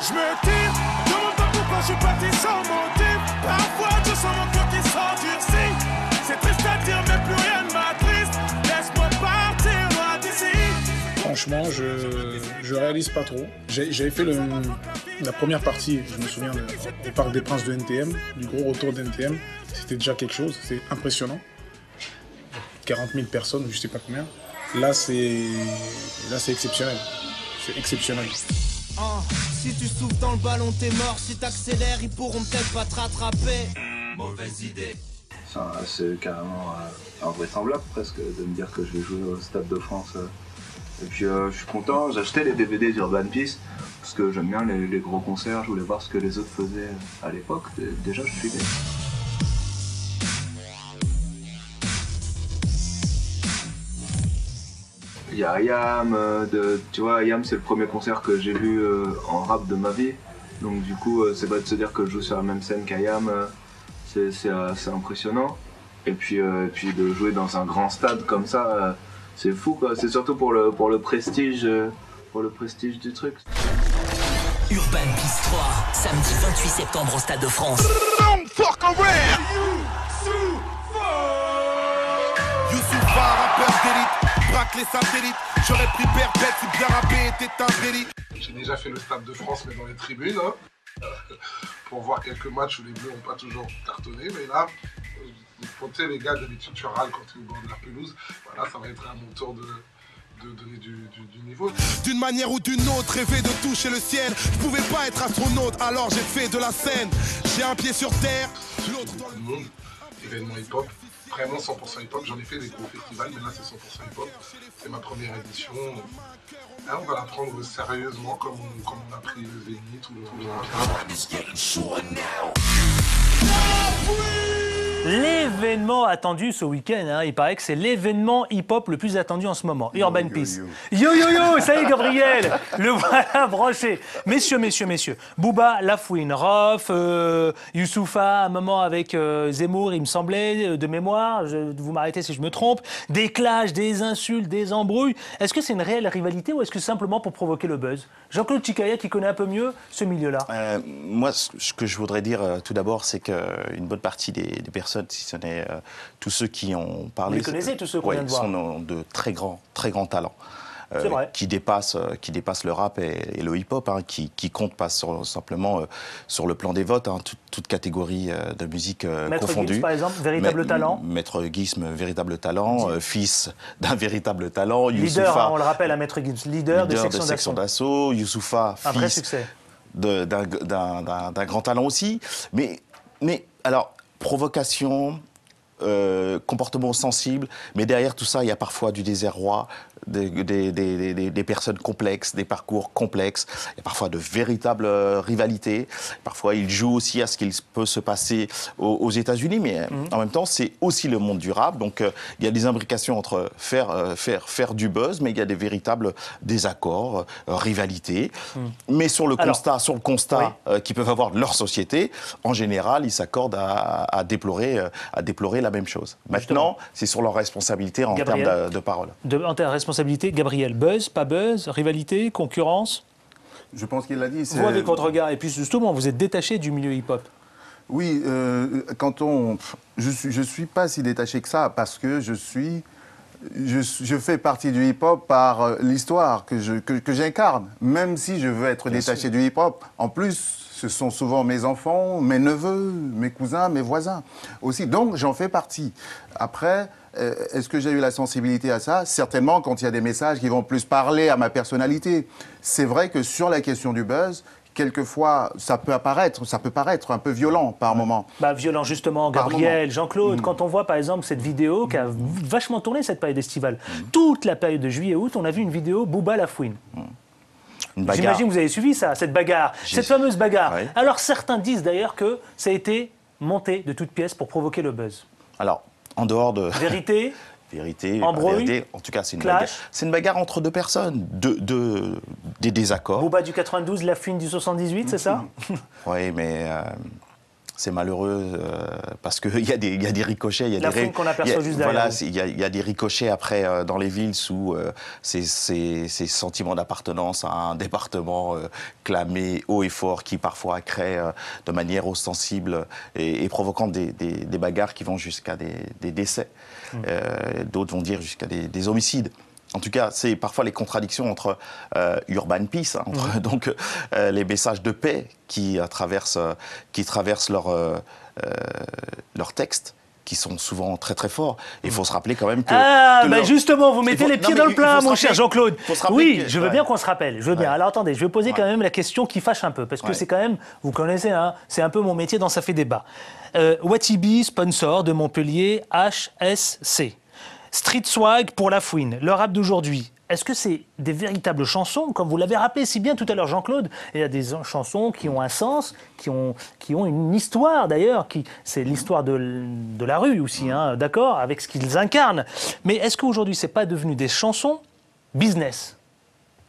Je me tire, demande pas pourquoi je suis parti sans motif. Parfois je sens mon cœur qui s'endurcit. C'est triste à dire mais plus rien ne m'attriste. Laisse-moi partir loin d'ici. Franchement, je réalise pas trop. J'avais fait la première partie, je me souviens, au Parc des Princes de NTM, du gros retour de NTM. C'était déjà quelque chose, c'est impressionnant. 40 000 personnes, je sais pas combien. Là, c'est exceptionnel. C'est exceptionnel. Si tu souffles dans le ballon, t'es mort. Si t'accélères, ils pourront peut-être pas te rattraper. Mauvaise idée. C'est carrément invraisemblable presque de me dire que je vais jouer au Stade de France. Et puis je suis content, j'ai acheté les DVD d'Urban Peace parce que j'aime bien les gros concerts, je voulais voir ce que les autres faisaient à l'époque. Déjà, je suis bien. Il y a IAM, tu vois, IAM c'est le premier concert que j'ai vu en rap de ma vie. Donc du coup, c'est pas de se dire que je joue sur la même scène qu'IAM, c'est impressionnant. Et puis de jouer dans un grand stade comme ça, c'est fou quoi. C'est surtout pour le prestige du truc. Urban Peace 3, samedi 28 septembre au Stade de France. Youssoufa, rappeur d'élite, braque les satellites. J'aurais pris perpète si bien rappé était un délit. J'ai déjà fait le Stade de France, mais dans les tribunes, pour voir quelques matchs où les Bleus n'ont pas toujours cartonné. Mais là, pour les gars, d'habitude, tu râles quand tu es au bord de la pelouse. Voilà, ça va être à mon tour de donner du niveau. D'une manière ou d'une autre, rêver de toucher le ciel. Je pouvais pas être astronaute, alors j'ai fait de la scène. J'ai un pied sur terre, l'autre dans le monde. Événement hip-hop, vraiment 100% hip-hop. J'en ai fait des gros festivals, mais là c'est 100% hip-hop. C'est ma première édition. Là, on va la prendre sérieusement comme on a pris le Zénith ou le L'événement attendu ce week-end, il paraît que c'est l'événement hip-hop le plus attendu en ce moment. Urban Peace. Yo, ça y est, Gabriel, le voilà branché. Messieurs, Booba, La Fouine, Rof, Youssoupha, un moment avec Zemmour, il me semblait, de mémoire, vous m'arrêtez si je me trompe, des clashs, des insultes, des embrouilles. Est-ce que c'est une réelle rivalité ou est-ce que c'est simplement pour provoquer le buzz? Jean-Claude Chikaya qui connaît un peu mieux ce milieu-là. Moi, ce que je voudrais dire tout d'abord, c'est qu'une bonne partie des personnes, si ce n'est tous ceux qui ont parlé, vous les connaissez, tous ceux qu'on vient de voir, sont de très grands talents. Qui dépassent le rap et le hip-hop, qui comptent pas simplement sur le plan des votes, toute catégorie de musique Maître confondue. Gims, par exemple, véritable talent. Maître Gims, véritable talent, fils d'un véritable talent. Leader, Youssoupha, on le rappelle à Maître Gims, leader de Section d'Assaut. Youssoupha, un vrai fils succès. d'un grand talent aussi. Mais alors, provocation, comportements sensibles, mais derrière tout ça, il y a parfois du désarroi, des personnes complexes, des parcours complexes, il y a parfois de véritables rivalités, parfois ils jouent aussi à ce qu'il peut se passer aux États-Unis, mais en même temps, c'est aussi le monde du rap, donc il y a des imbrications entre faire du buzz, mais il y a des véritables désaccords, rivalités, mais sur le constat qu'ils peuvent avoir de leur société, en général, ils s'accordent à déplorer la même chose. Maintenant, c'est sur leur responsabilité en termes de parole. En termes de responsabilité, Gabriel, buzz, pas buzz, rivalité, concurrence? Je pense qu'il l'a dit. Vous avec votre regard, et puis justement, vous êtes détaché du milieu hip-hop. Oui, je suis pas si détaché que ça, parce que je fais partie du hip-hop par l'histoire que j'incarne, même si je veux être détaché du hip-hop. En plus, ce sont souvent mes enfants, mes neveux, mes cousins, mes voisins aussi. Donc, j'en fais partie. Après, est-ce que j'ai eu la sensibilité à ça? Certainement, quand il y a des messages qui vont plus parler à ma personnalité. C'est vrai que sur la question du buzz, quelquefois, ça peut paraître un peu violent par moment. Violent justement, Gabriel, Jean-Claude, quand on voit par exemple cette vidéo qui a vachement tourné cette période estivale, toute la période de juillet-août, on a vu une vidéo Booba La Fouine. J'imagine que vous avez suivi ça, cette bagarre, cette fameuse bagarre. Oui. Alors certains disent d'ailleurs que ça a été monté de toutes pièces pour provoquer le buzz. Alors, en dehors de... Vérité, embrouille, vérité, en tout cas, c'est une bagarre. C'est une bagarre entre deux personnes, des désaccords. Booba du 92, La Fouine du 78, c'est ça? Oui, mais... c'est malheureux parce qu'il y a des ricochets. Il y a la fouine qu'on aperçoit juste derrière. Voilà, il y a des ricochets après dans les villes sous ces sentiments d'appartenance à un département clamé haut et fort qui parfois crée de manière ostensible et provoquant des bagarres qui vont jusqu'à des décès. D'autres vont dire jusqu'à des homicides. En tout cas, c'est parfois les contradictions entre urban peace, entre donc les messages de paix qui traversent leurs textes, qui sont souvent très très forts. Il faut se rappeler quand même que... justement, vous mettez les pieds dans le plat, mon cher Jean-Claude. Oui, je veux bien qu'on se rappelle. Je veux bien. Alors attendez, je vais poser quand même la question qui fâche un peu, parce que c'est quand même, vous connaissez, c'est un peu mon métier dans Ça fait débat. Watibi, sponsor de Montpellier, HSC. Street Swag pour La Fouine, le rap d'aujourd'hui. Est-ce que c'est des véritables chansons, comme vous l'avez rappelé si bien tout à l'heure, Jean-Claude? Il y a des chansons qui ont un sens, qui ont une histoire d'ailleurs, c'est l'histoire de la rue aussi, d'accord, avec ce qu'ils incarnent. Mais est-ce qu'aujourd'hui, c'est pas devenu des chansons business?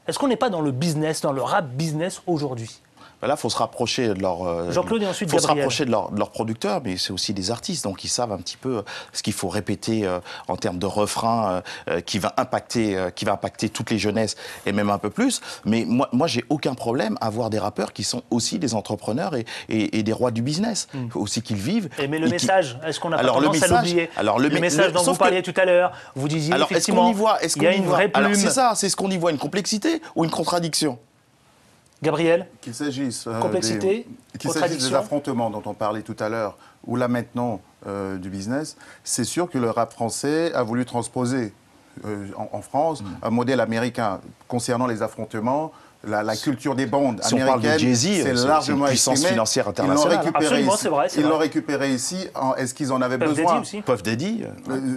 Est-ce qu'on n'est pas dans le business, dans le rap business aujourd'hui? Là, il faut se rapprocher de leur... Jean-Claude et ensuite faut Gabriel. se rapprocher de leurs producteurs, mais c'est aussi des artistes, donc ils savent un petit peu ce qu'il faut répéter en termes de refrain qui va impacter toutes les jeunesses et même un peu plus. Mais moi j'ai aucun problème à voir des rappeurs qui sont aussi des entrepreneurs et des rois du business, aussi qu'ils vivent. Mais le message, est-ce qu'on a pas tendance à l'oublier? Le message dont vous parliez tout à l'heure, vous disiez effectivement, il y a une vraie plume. Alors c'est ça, c'est ce qu'on y voit, une complexité ou une contradiction? Gabriel, qu'il s'agisse des affrontements dont on parlait tout à l'heure, ou là maintenant du business, c'est sûr que le rap français a voulu transposer en France un modèle américain concernant les affrontements. La culture des bandes américaines, c'est largement une puissance financière internationale. Ils l'ont récupéré ici. Est-ce qu'ils en avaient besoin? Puff Daddy.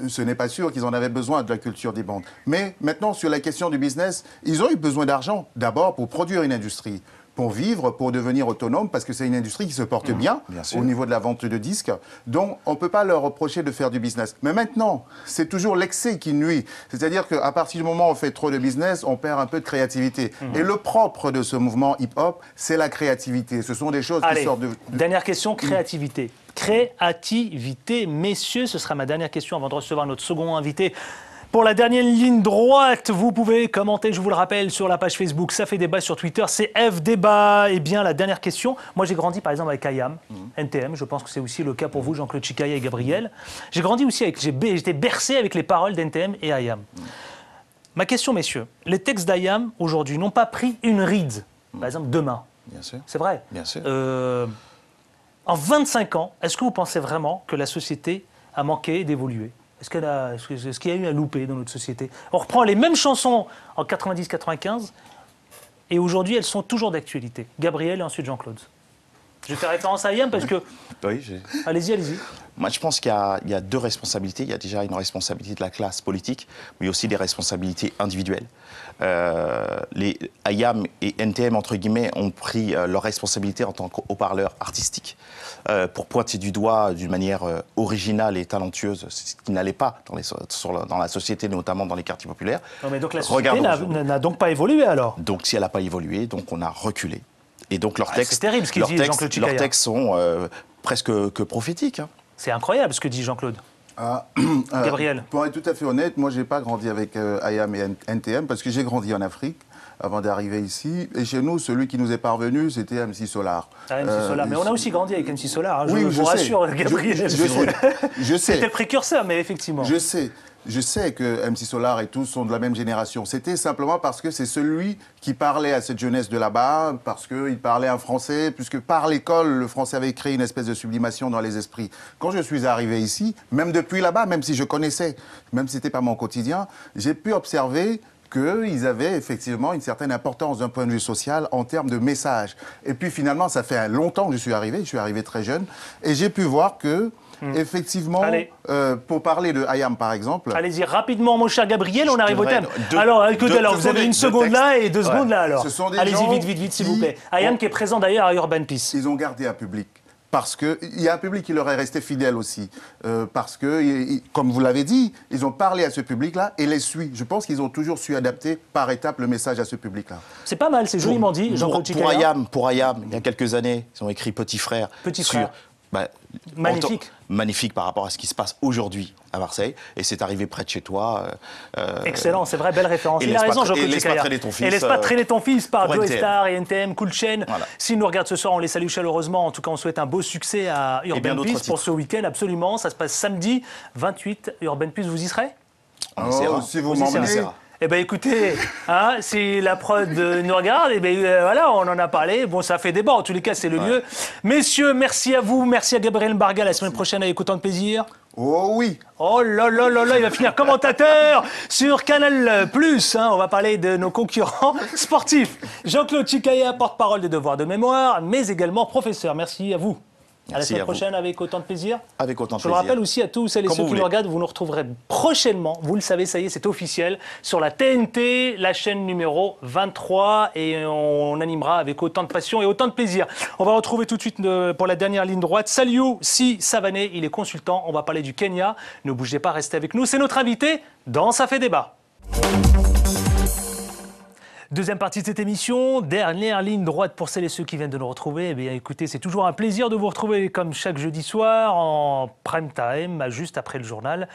Ce n'est pas sûr qu'ils en avaient besoin de la culture des bandes. Mais maintenant, sur la question du business, ils ont eu besoin d'argent. D'abord pour produire une industrie, pour vivre, pour devenir autonome, parce que c'est une industrie qui se porte bien au niveau de la vente de disques. Donc, on ne peut pas leur reprocher de faire du business. Mais maintenant, c'est toujours l'excès qui nuit. C'est-à-dire qu'à partir du moment où on fait trop de business, on perd un peu de créativité. Et le propre de ce mouvement hip-hop, c'est la créativité. Ce sont des choses qui sortent de... Dernière question, créativité. Créativité, messieurs, ce sera ma dernière question avant de recevoir notre second invité. Pour la dernière ligne droite, vous pouvez commenter, je vous le rappelle, sur la page Facebook. Ça fait débat sur Twitter, c'est F débat. Eh bien, la dernière question. Moi, j'ai grandi par exemple avec IAM, NTM. Je pense que c'est aussi le cas pour vous, Jean-Claude Chikaya et Gabriel. J'ai grandi aussi avec, j'étais bercé avec les paroles d'NTM et IAM. Ma question, messieurs, les textes d'IAM aujourd'hui n'ont pas pris une ride, par exemple demain. Bien sûr. C'est vrai. Bien sûr. En 25 ans, est-ce que vous pensez vraiment que la société a manqué d'évoluer ? Est-ce qu'il y a eu un loupé dans notre société? On reprend les mêmes chansons en 90-95 et aujourd'hui elles sont toujours d'actualité. Gabriel et ensuite Jean-Claude. Je fais référence à Ayam parce que... Oui, allez-y, allez-y. Moi, je pense qu'il y a deux responsabilités. Il y a déjà une responsabilité de la classe politique, mais aussi des responsabilités individuelles. Les Ayam et NTM, entre guillemets, ont pris leurs responsabilités en tant qu'haut-parleurs artistiques pour pointer du doigt d'une manière originale et talentueuse ce qui n'allait pas dans la société, notamment dans les quartiers populaires. Non, mais donc la société n'a donc pas évolué alors? Donc si elle n'a pas évolué, donc on a reculé. Et donc leurs textes, c'est terrible ce qu'il dit, Jean-Claude Chikaya. leurs textes sont presque que prophétiques. Hein. C'est incroyable ce que dit Jean-Claude. Gabriel. Pour être tout à fait honnête, moi, je n'ai pas grandi avec Ayam et NTM parce que j'ai grandi en Afrique avant d'arriver ici. Et chez nous, celui qui nous est parvenu, c'était MC Solar. MC Solar. Mais on a aussi grandi avec MC Solar. Hein. Oui, je vous rassure, Gabriel. Je sais. C'était le précurseur, mais effectivement. Je sais que MC Solar et tous sont de la même génération. C'était simplement parce que c'est celui qui parlait à cette jeunesse de là-bas, parce qu'il parlait un français, puisque par l'école, le français avait créé une espèce de sublimation dans les esprits. Quand je suis arrivé ici, même depuis là-bas, même si je connaissais, même si ce n'était pas mon quotidien, j'ai pu observer qu'ils avaient effectivement une certaine importance d'un point de vue social en termes de message. Et puis finalement, ça fait longtemps que je suis arrivé très jeune, et j'ai pu voir que effectivement, pour parler de Ayam par exemple... Allez-y, rapidement mon cher Gabriel, on arrive au thème. Alors, vous avez une seconde là et 2 secondes là alors. Allez-y, vite, s'il vous plaît. Ayam qui est présent d'ailleurs à Urban Peace. Ils ont gardé un public. Parce qu'il y a un public qui leur est resté fidèle aussi. Parce que, comme vous l'avez dit, ils ont parlé à ce public-là et les suit. Je pense qu'ils ont toujours su adapter par étapes le message à ce public-là. C'est pas mal, c'est joliment dit, Jean-Claude Chikaya. Pour Ayam, il y a quelques années, ils ont écrit Petit Frère. Petit Frère. Magnifique. Magnifique par rapport à ce qui se passe aujourd'hui à Marseille. Et c'est arrivé près de chez toi. Excellent, c'est vrai, belle référence. Il a raison, Jean-Claude Chikaya. Et laisse pas traîner ton fils par Joe Star et NTM, Cool Chain. Voilà. S'ils nous regardent ce soir, on les salue chaleureusement. En tout cas, on souhaite un beau succès à Urban Peace pour ce week-end, absolument. Ça se passe samedi 28. Urban Peace, vous y serez? Si vous m'emmenez. Eh bien, écoutez, si la prod nous regarde, voilà, on en a parlé. Bon, ça fait débat. En tous les cas, c'est le lieu. Messieurs, merci à vous. Merci à Gabriel Mbarga. La semaine prochaine, avec autant de plaisir. Oh oui. Oh là là là là, il va finir commentateur sur Canal+. On va parler de nos concurrents sportifs. Jean-Claude Chikaya, porte-parole des devoirs de mémoire, mais également professeur. Merci à vous. À la semaine prochaine avec autant de plaisir. Avec autant de plaisir. Je le rappelle aussi à tous celles et ceux qui nous regardent, vous nous retrouverez prochainement, vous le savez, ça y est, c'est officiel, sur la TNT, la chaîne numéro 23, et on animera avec autant de passion et autant de plaisir. On va retrouver tout de suite pour la dernière ligne droite Saliou Si Savané, il est consultant, on va parler du Kenya. Ne bougez pas, restez avec nous, c'est notre invité dans Ça fait débat. Deuxième partie de cette émission, dernière ligne droite pour celles et ceux qui viennent de nous retrouver. Eh bien, écoutez, c'est toujours un plaisir de vous retrouver comme chaque jeudi soir en prime time, juste après le journal.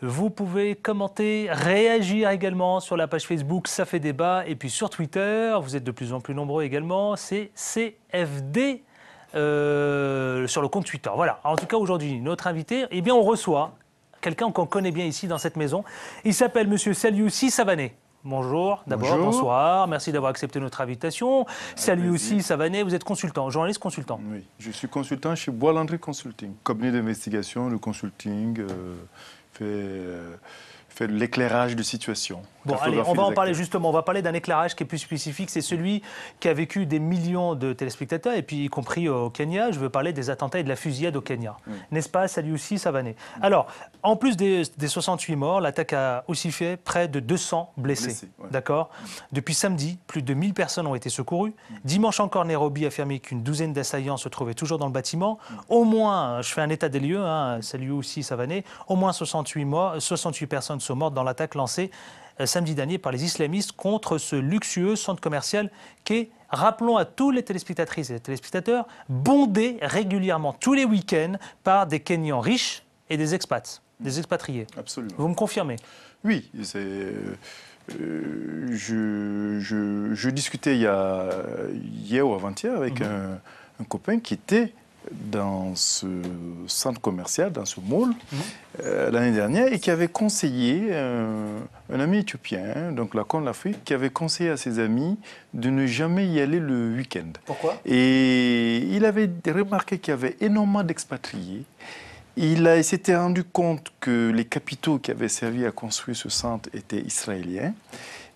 Vous pouvez commenter, réagir également sur la page Facebook Ça fait débat et puis sur Twitter. Vous êtes de plus en plus nombreux également. C'est CFD sur le compte Twitter. Voilà. En tout cas, aujourd'hui, notre invité, eh bien, on reçoit quelqu'un qu'on connaît bien ici dans cette maison. Il s'appelle Monsieur Saliou Si Savané. Bonjour, d'abord, bonsoir, merci d'avoir accepté notre invitation. Salut aussi, Savané, vous êtes consultant, journaliste consultant. Oui, je suis consultant chez Bois Landry Consulting, cabinet d'investigation, de consulting, fait de l'éclairage de situation. Bon, allez, on va en parler justement, on va parler d'un éclairage qui est plus spécifique, c'est celui qui a vécu des millions de téléspectateurs, et puis y compris au Kenya. Je veux parler des attentats et de la fusillade au Kenya. N'est-ce pas, Salut aussi, Savané? Alors, en plus des 68 morts, l'attaque a aussi fait près de 200 blessés. D'accord. Depuis samedi, plus de 1000 personnes ont été secourues. Dimanche encore, Nairobi a affirmé qu'une douzaine d'assaillants se trouvaient toujours dans le bâtiment. Au moins, je fais un état des lieux, Salut aussi, Savané, au moins 68 personnes sont mortes dans l'attaque lancée samedi dernier par les islamistes contre ce luxueux centre commercial qui est, rappelons à tous les téléspectatrices et les téléspectateurs, bondé régulièrement tous les week-ends par des Kenyans riches et des expats, des expatriés. Absolument. Vous me confirmez? Oui, je discutais hier ou avant-hier avec un copain qui était dans ce centre commercial, dans ce mall, l'année dernière, et qui avait conseillé un ami éthiopien, donc la Corne de l'Afrique, qui avait conseillé à ses amis de ne jamais y aller le week-end. Pourquoi? Et il avait remarqué qu'il y avait énormément d'expatriés. Il s'était rendu compte que les capitaux qui avaient servi à construire ce centre étaient israéliens.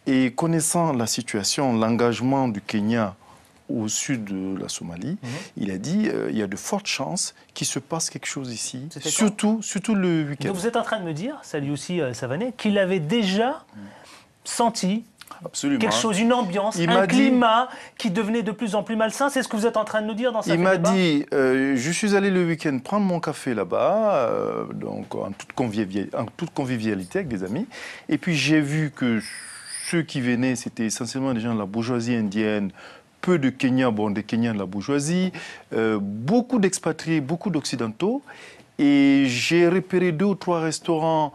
Et connaissant la situation, l'engagement du Kenya au sud de la Somalie. Il a dit il y a de fortes chances qu'il se passe quelque chose ici, surtout le week-end. Donc vous êtes en train de me dire, Saliouci Savané, qu'il avait déjà senti quelque chose, une ambiance, un climat qui devenait de plus en plus malsain. C'est ce que vous êtes en train de nous dire dans cette débat ? Il m'a dit, je suis allé le week-end prendre mon café là-bas, donc en toute convivialité avec des amis, et puis j'ai vu que ceux qui venaient, c'était essentiellement des gens de la bourgeoisie indienne, peu de Kenyans, bon, des Kenyans de la bourgeoisie, beaucoup d'expatriés, beaucoup d'occidentaux, et j'ai repéré 2 ou 3 restaurants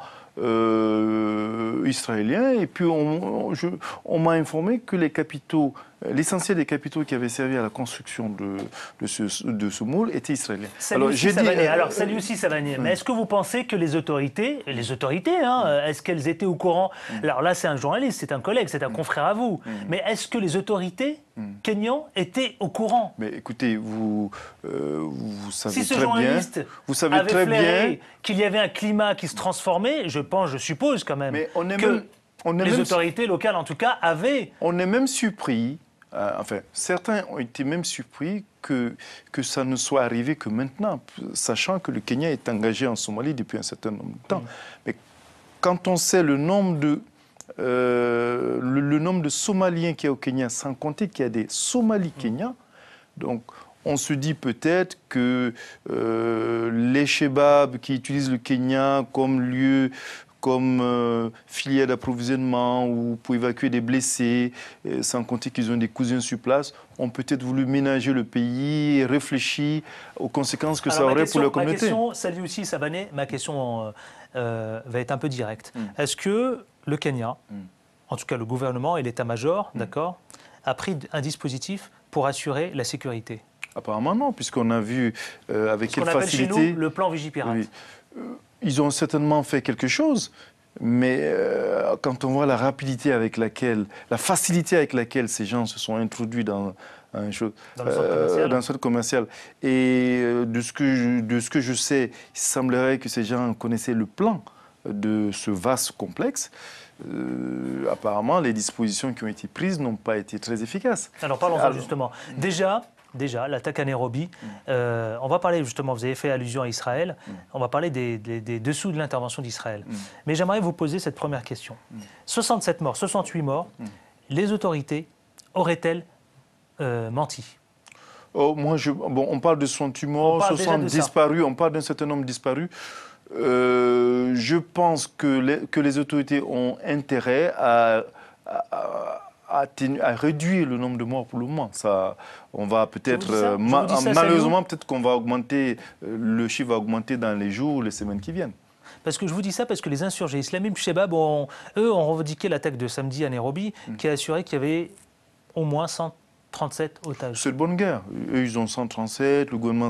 israéliens, et puis on m'a informé que les capitaux, l'essentiel des capitaux qui avaient servi à la construction de ce moule étaient israéliens. Alors, Saliouci Savané, mais est-ce que vous pensez que les autorités, est-ce qu'elles étaient au courant? Alors là, c'est un journaliste, c'est un collègue, c'est un confrère à vous, mais est-ce que les autorités kenyans étaient au courant? Mais écoutez, vous savez si ce très journaliste bien, vous savez avait très flairé bien qu'il y avait un climat qui se transformait, je suppose quand même, que les autorités locales, en tout cas, avaient... On est même surpris, certains ont été même surpris que ça ne soit arrivé que maintenant, sachant que le Kenya est engagé en Somalie depuis un certain nombre de temps. Mais quand on sait le nombre de Somaliens qu'il y a au Kenya, sans compter qu'il y a des Somalis kenyans, donc on se dit peut-être que les Shebabs qui utilisent le Kenya comme lieu, comme filière d'approvisionnement ou pour évacuer des blessés, sans compter qu'ils ont des cousins sur place, ont peut-être voulu ménager le pays, réfléchir aux conséquences que ça aurait pour leur communauté. Ma question, Saliouci Savané, ma question va être un peu directe. Est-ce que le Kenya, en tout cas le gouvernement et l'état-major, d'accord, a pris un dispositif pour assurer la sécurité? Apparemment non, puisqu'on a vu avec quelle facilité... Ce qu'on appelle chez nous le plan Vigipirate. Oui. Ils ont certainement fait quelque chose, mais quand on voit la rapidité avec laquelle, la facilité avec laquelle ces gens se sont introduits dans un centre commercial, et de ce que je sais, il semblerait que ces gens connaissaient le plan de ce vaste complexe. Apparemment, les dispositions qui ont été prises n'ont pas été très efficaces. Alors parlons-en justement. Déjà, l'attaque à Nairobi, on va parler justement, vous avez fait allusion à Israël, on va parler des dessous de l'intervention d'Israël. Mais j'aimerais vous poser cette première question. 67 morts, 68 morts, les autorités auraient-elles menti? On parle de 68 morts, 60 disparus, on parle d'un certain nombre disparus. Je pense que les autorités ont intérêt à réduire le nombre de morts pour le moment. Ça, on va peut-être, malheureusement, peut-être qu'on va augmenter, le chiffre va augmenter dans les jours, les semaines qui viennent. Parce que je vous dis ça parce que les insurgés islamiques, Shebab, eux ont revendiqué l'attaque de samedi à Nairobi, qui a assuré qu'il y avait au moins 137 otages. C'est de bonne guerre. Eux, ils ont 137, le gouvernement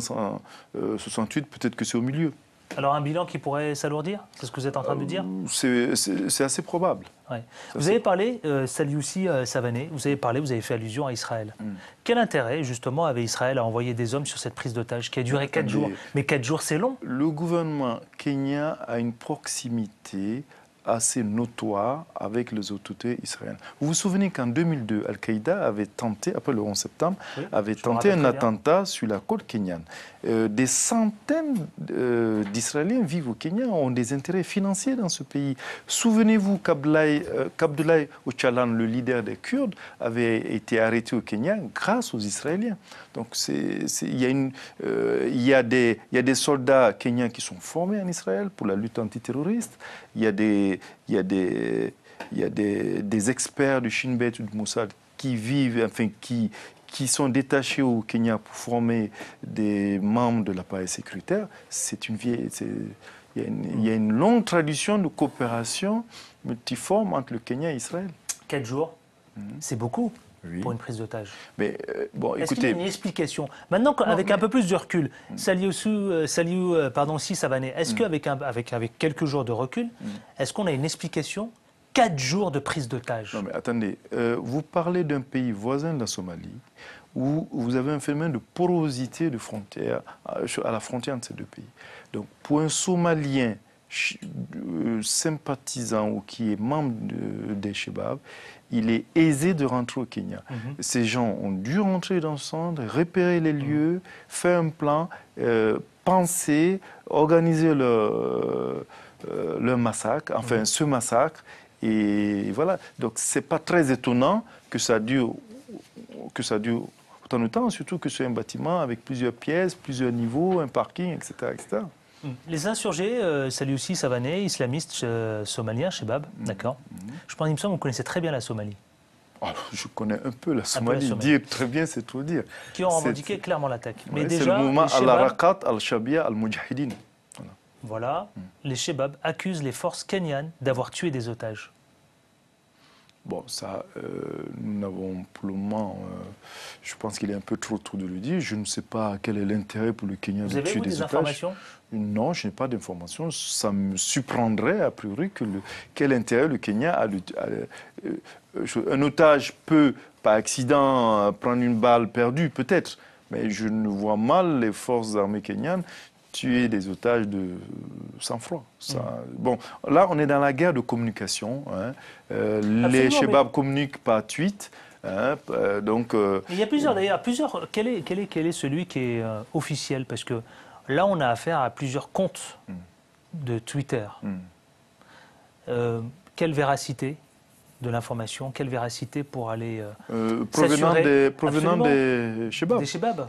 68, peut-être que c'est au milieu. Alors un bilan qui pourrait s'alourdir? C'est ce que vous êtes en train de dire? C'est assez probable. Ouais. Vous avez parlé, Saliouci Savané, vous avez fait allusion à Israël. Quel intérêt, justement, avait Israël à envoyer des hommes sur cette prise d'otages qui a duré 4 jours? Mais 4 jours, c'est long. Le gouvernement kenyan a une proximité assez notoire avec les autorités israéliennes. Vous vous souvenez qu'en 2002, Al-Qaïda avait tenté, après le 11 septembre, avait tenté un attentat sur la côte kenyane. Des centaines d'Israéliens vivent au Kenya, ont des intérêts financiers dans ce pays. Souvenez-vous qu'Abdoulaye Öcalan, le leader des Kurdes, avait été arrêté au Kenya grâce aux Israéliens. Donc il y a des soldats kenyans qui sont formés en Israël pour la lutte antiterroriste. Il y a des experts du Shin Bet ou du Mossad qui vivent, qui sont détachés au Kenya pour former des membres de l'appareil sécuritaire. Il y a une longue tradition de coopération multiforme entre le Kenya et Israël. 4 jours, c'est beaucoup pour une prise d'otage. Mais est-ce qu'il y a une explication? Maintenant, avec un peu plus de recul, Saliouci Savané, est-ce qu'avec quelques jours de recul, est-ce qu'on a une explication? 4 jours de prise d'otage. Non mais attendez, vous parlez d'un pays voisin de la Somalie où vous avez un phénomène de porosité de frontière à la frontière de ces deux pays. Donc pour un Somalien sympathisant ou qui est membre des Chebab, il est aisé de rentrer au Kenya. Ces gens ont dû rentrer dans le centre, repérer les lieux, faire un plan, penser, organiser le massacre, enfin ce massacre. Et voilà, donc c'est pas très étonnant que ça dure autant de temps, surtout que c'est un bâtiment avec plusieurs pièces, plusieurs niveaux, un parking, etc. etc. Les insurgés, Saliou Savané, islamistes somaliens, Chebab, d'accord. Je pense, il me semble que vous connaissez très bien la Somalie. Oh, je connais un peu la Somalie. Dire très bien, c'est tout dire. Qui ont revendiqué clairement l'attaque. Mais déjà, c'est le mouvement Al-Arakat Al-Shabia Al-Mujahidin. Voilà, les Chebab accusent les forces kenyanes d'avoir tué des otages. Bon, ça, nous n'avons pour le moment, je pense qu'il est un peu trop tôt de le dire. Je ne sais pas quel est l'intérêt pour le Kenya de tuer des otages. Informations ? Non, je n'ai pas d'informations. Ça me surprendrait, a priori, quel intérêt le Kenya a. Un otage peut, par accident, prendre une balle perdue, peut-être. Mais je ne vois mal les forces armées kenyanes tuer des otages de sang-froid. Bon, là, on est dans la guerre de communication. Hein. Les Chebab communiquent par tweet. Hein, donc, il y a plusieurs, d'ailleurs, quel est celui qui est officiel? Parce que là, on a affaire à plusieurs comptes de Twitter. Quelle véracité de l'information? Quelle véracité pour aller provenant des Chebab. Des Chebab.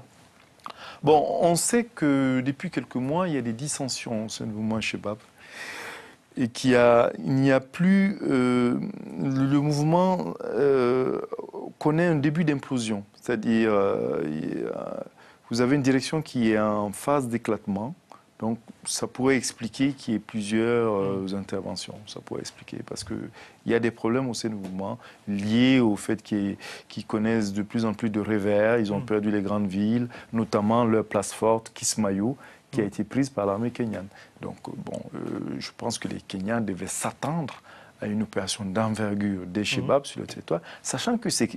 Bon, on sait que depuis quelques mois, il y a des dissensions au sein du mouvement Chebab et qu'il n'y a plus... le mouvement connaît un début d'implosion. C'est-à-dire, vous avez une direction qui est en phase d'éclatement. Donc, ça pourrait expliquer qu'il y ait plusieurs interventions. Ça pourrait expliquer parce qu'il y a des problèmes au sein du mouvement liés au fait qu'ils connaissent de plus en plus de revers. Ils ont perdu les grandes villes, notamment leur place forte, Kismayo, qui a été prise par l'armée kenyane. Donc, bon, je pense que les Kenyans devaient s'attendre à une opération d'envergure des Chebab sur le territoire, sachant que ces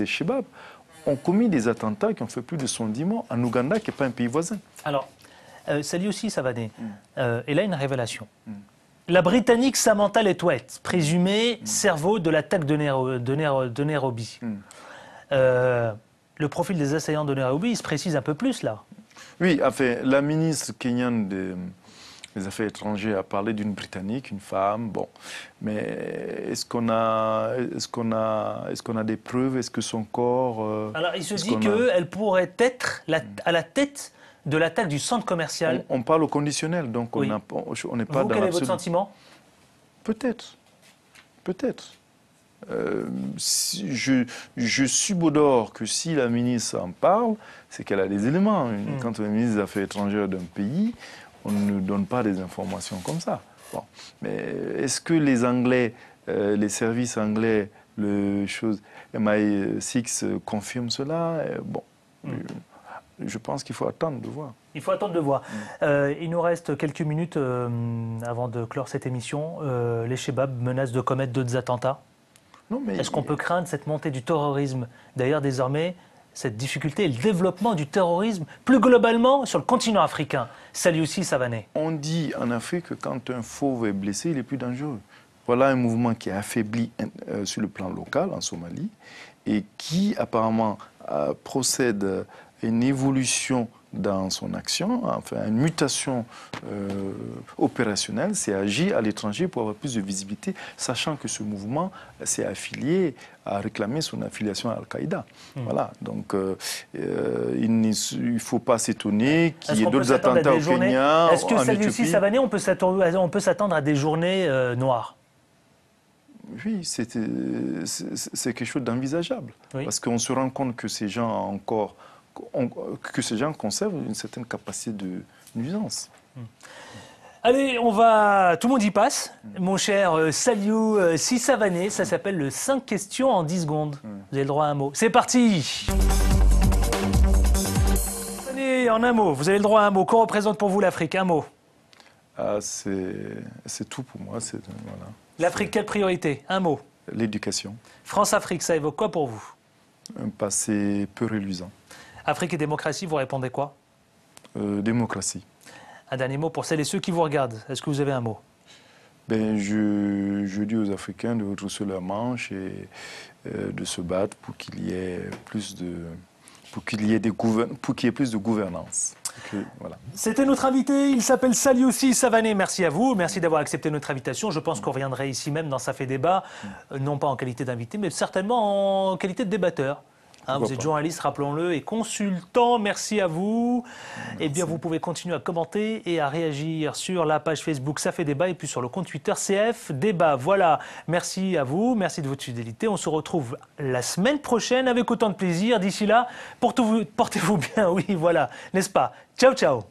Chebab ont commis des attentats qui ont fait plus de 110 morts en Ouganda, qui n'est pas un pays voisin. Alors, Saliou Savané, et là une révélation. La Britannique Samantha Letwet, présumée cerveau de l'attaque de Nairobi. Le profil des assaillants de Nairobi, il se précise un peu plus là. Oui, enfin, la ministre kenyane des Affaires étrangères a parlé d'une Britannique, une femme, bon. Mais est-ce qu'on a des preuves? Est-ce que son corps... Alors, il se dit qu'elle pourrait être à la tête de l'attaque du centre commercial. On parle au conditionnel, donc on n'est pas dans l'absolu. Quel est votre sentiment? Peut-être. Peut-être. Je subodore que si la ministre en parle, c'est qu'elle a des éléments. Quand on est ministre des Affaires étrangères d'un pays, on ne donne pas des informations comme ça. Bon. Mais est-ce que les Anglais, les services anglais, MI6 confirment cela? Bon, je pense qu'il faut attendre de voir. Il faut attendre de voir. Il nous reste quelques minutes avant de clore cette émission. Les Chebab menacent de commettre d'autres attentats. Est-ce qu'on peut craindre cette montée du terrorisme? D'ailleurs, désormais, cette difficulté et le développement du terrorisme plus globalement sur le continent africain. Saliou Savané. On dit en Afrique que quand un fauve est blessé, il est plus dangereux. Voilà un mouvement qui est affaibli sur le plan local en Somalie et qui apparemment procède à une évolution dans son action, enfin une mutation opérationnelle, c'est agir à l'étranger pour avoir plus de visibilité, sachant que ce mouvement s'est affilié, a réclamé son affiliation à Al-Qaïda. Voilà, donc il ne faut pas s'étonner qu'il y ait d'autres attentats au Kenya, Est-ce que Saliou Savané, on peut s'attendre à des journées noires? Oui, c'est quelque chose d'envisageable, parce qu'on se rend compte que ces gens conservent une certaine capacité de nuisance. Allez, tout le monde y passe. Mon cher Saliou Savané, ça s'appelle le 5 questions en 10 secondes. Vous avez le droit à un mot. C'est parti. Allez, en un mot, vous avez le droit à un mot. Qu'on représente pour vous l'Afrique? Un mot. C'est tout pour moi. Voilà. L'Afrique, quelle priorité? Un mot. L'éducation. France-Afrique, ça évoque quoi pour vous? Un passé peu reluisant. Afrique et démocratie, vous répondez quoi? Démocratie. Un dernier mot pour celles et ceux qui vous regardent. Est-ce que vous avez un mot? Je dis aux Africains de retrousser leurs manches et de se battre pour qu'il y ait plus de, pour qu'il y ait plus de gouvernance. Voilà. C'était notre invité, il s'appelle Saliouci Savané. Merci à vous, merci d'avoir accepté notre invitation. Je pense qu'on reviendrait ici même dans Ça fait débat, non pas en qualité d'invité, mais certainement en qualité de débatteur. Hein, vous êtes journaliste, rappelons-le, et consultant. Merci à vous. Merci. Eh bien, vous pouvez continuer à commenter et à réagir sur la page Facebook Ça fait débat et puis sur le compte Twitter CF Débat. Voilà. Merci à vous. Merci de votre fidélité. On se retrouve la semaine prochaine avec autant de plaisir. D'ici là, portez-vous bien. Oui, voilà. N'est-ce pas? Ciao, ciao.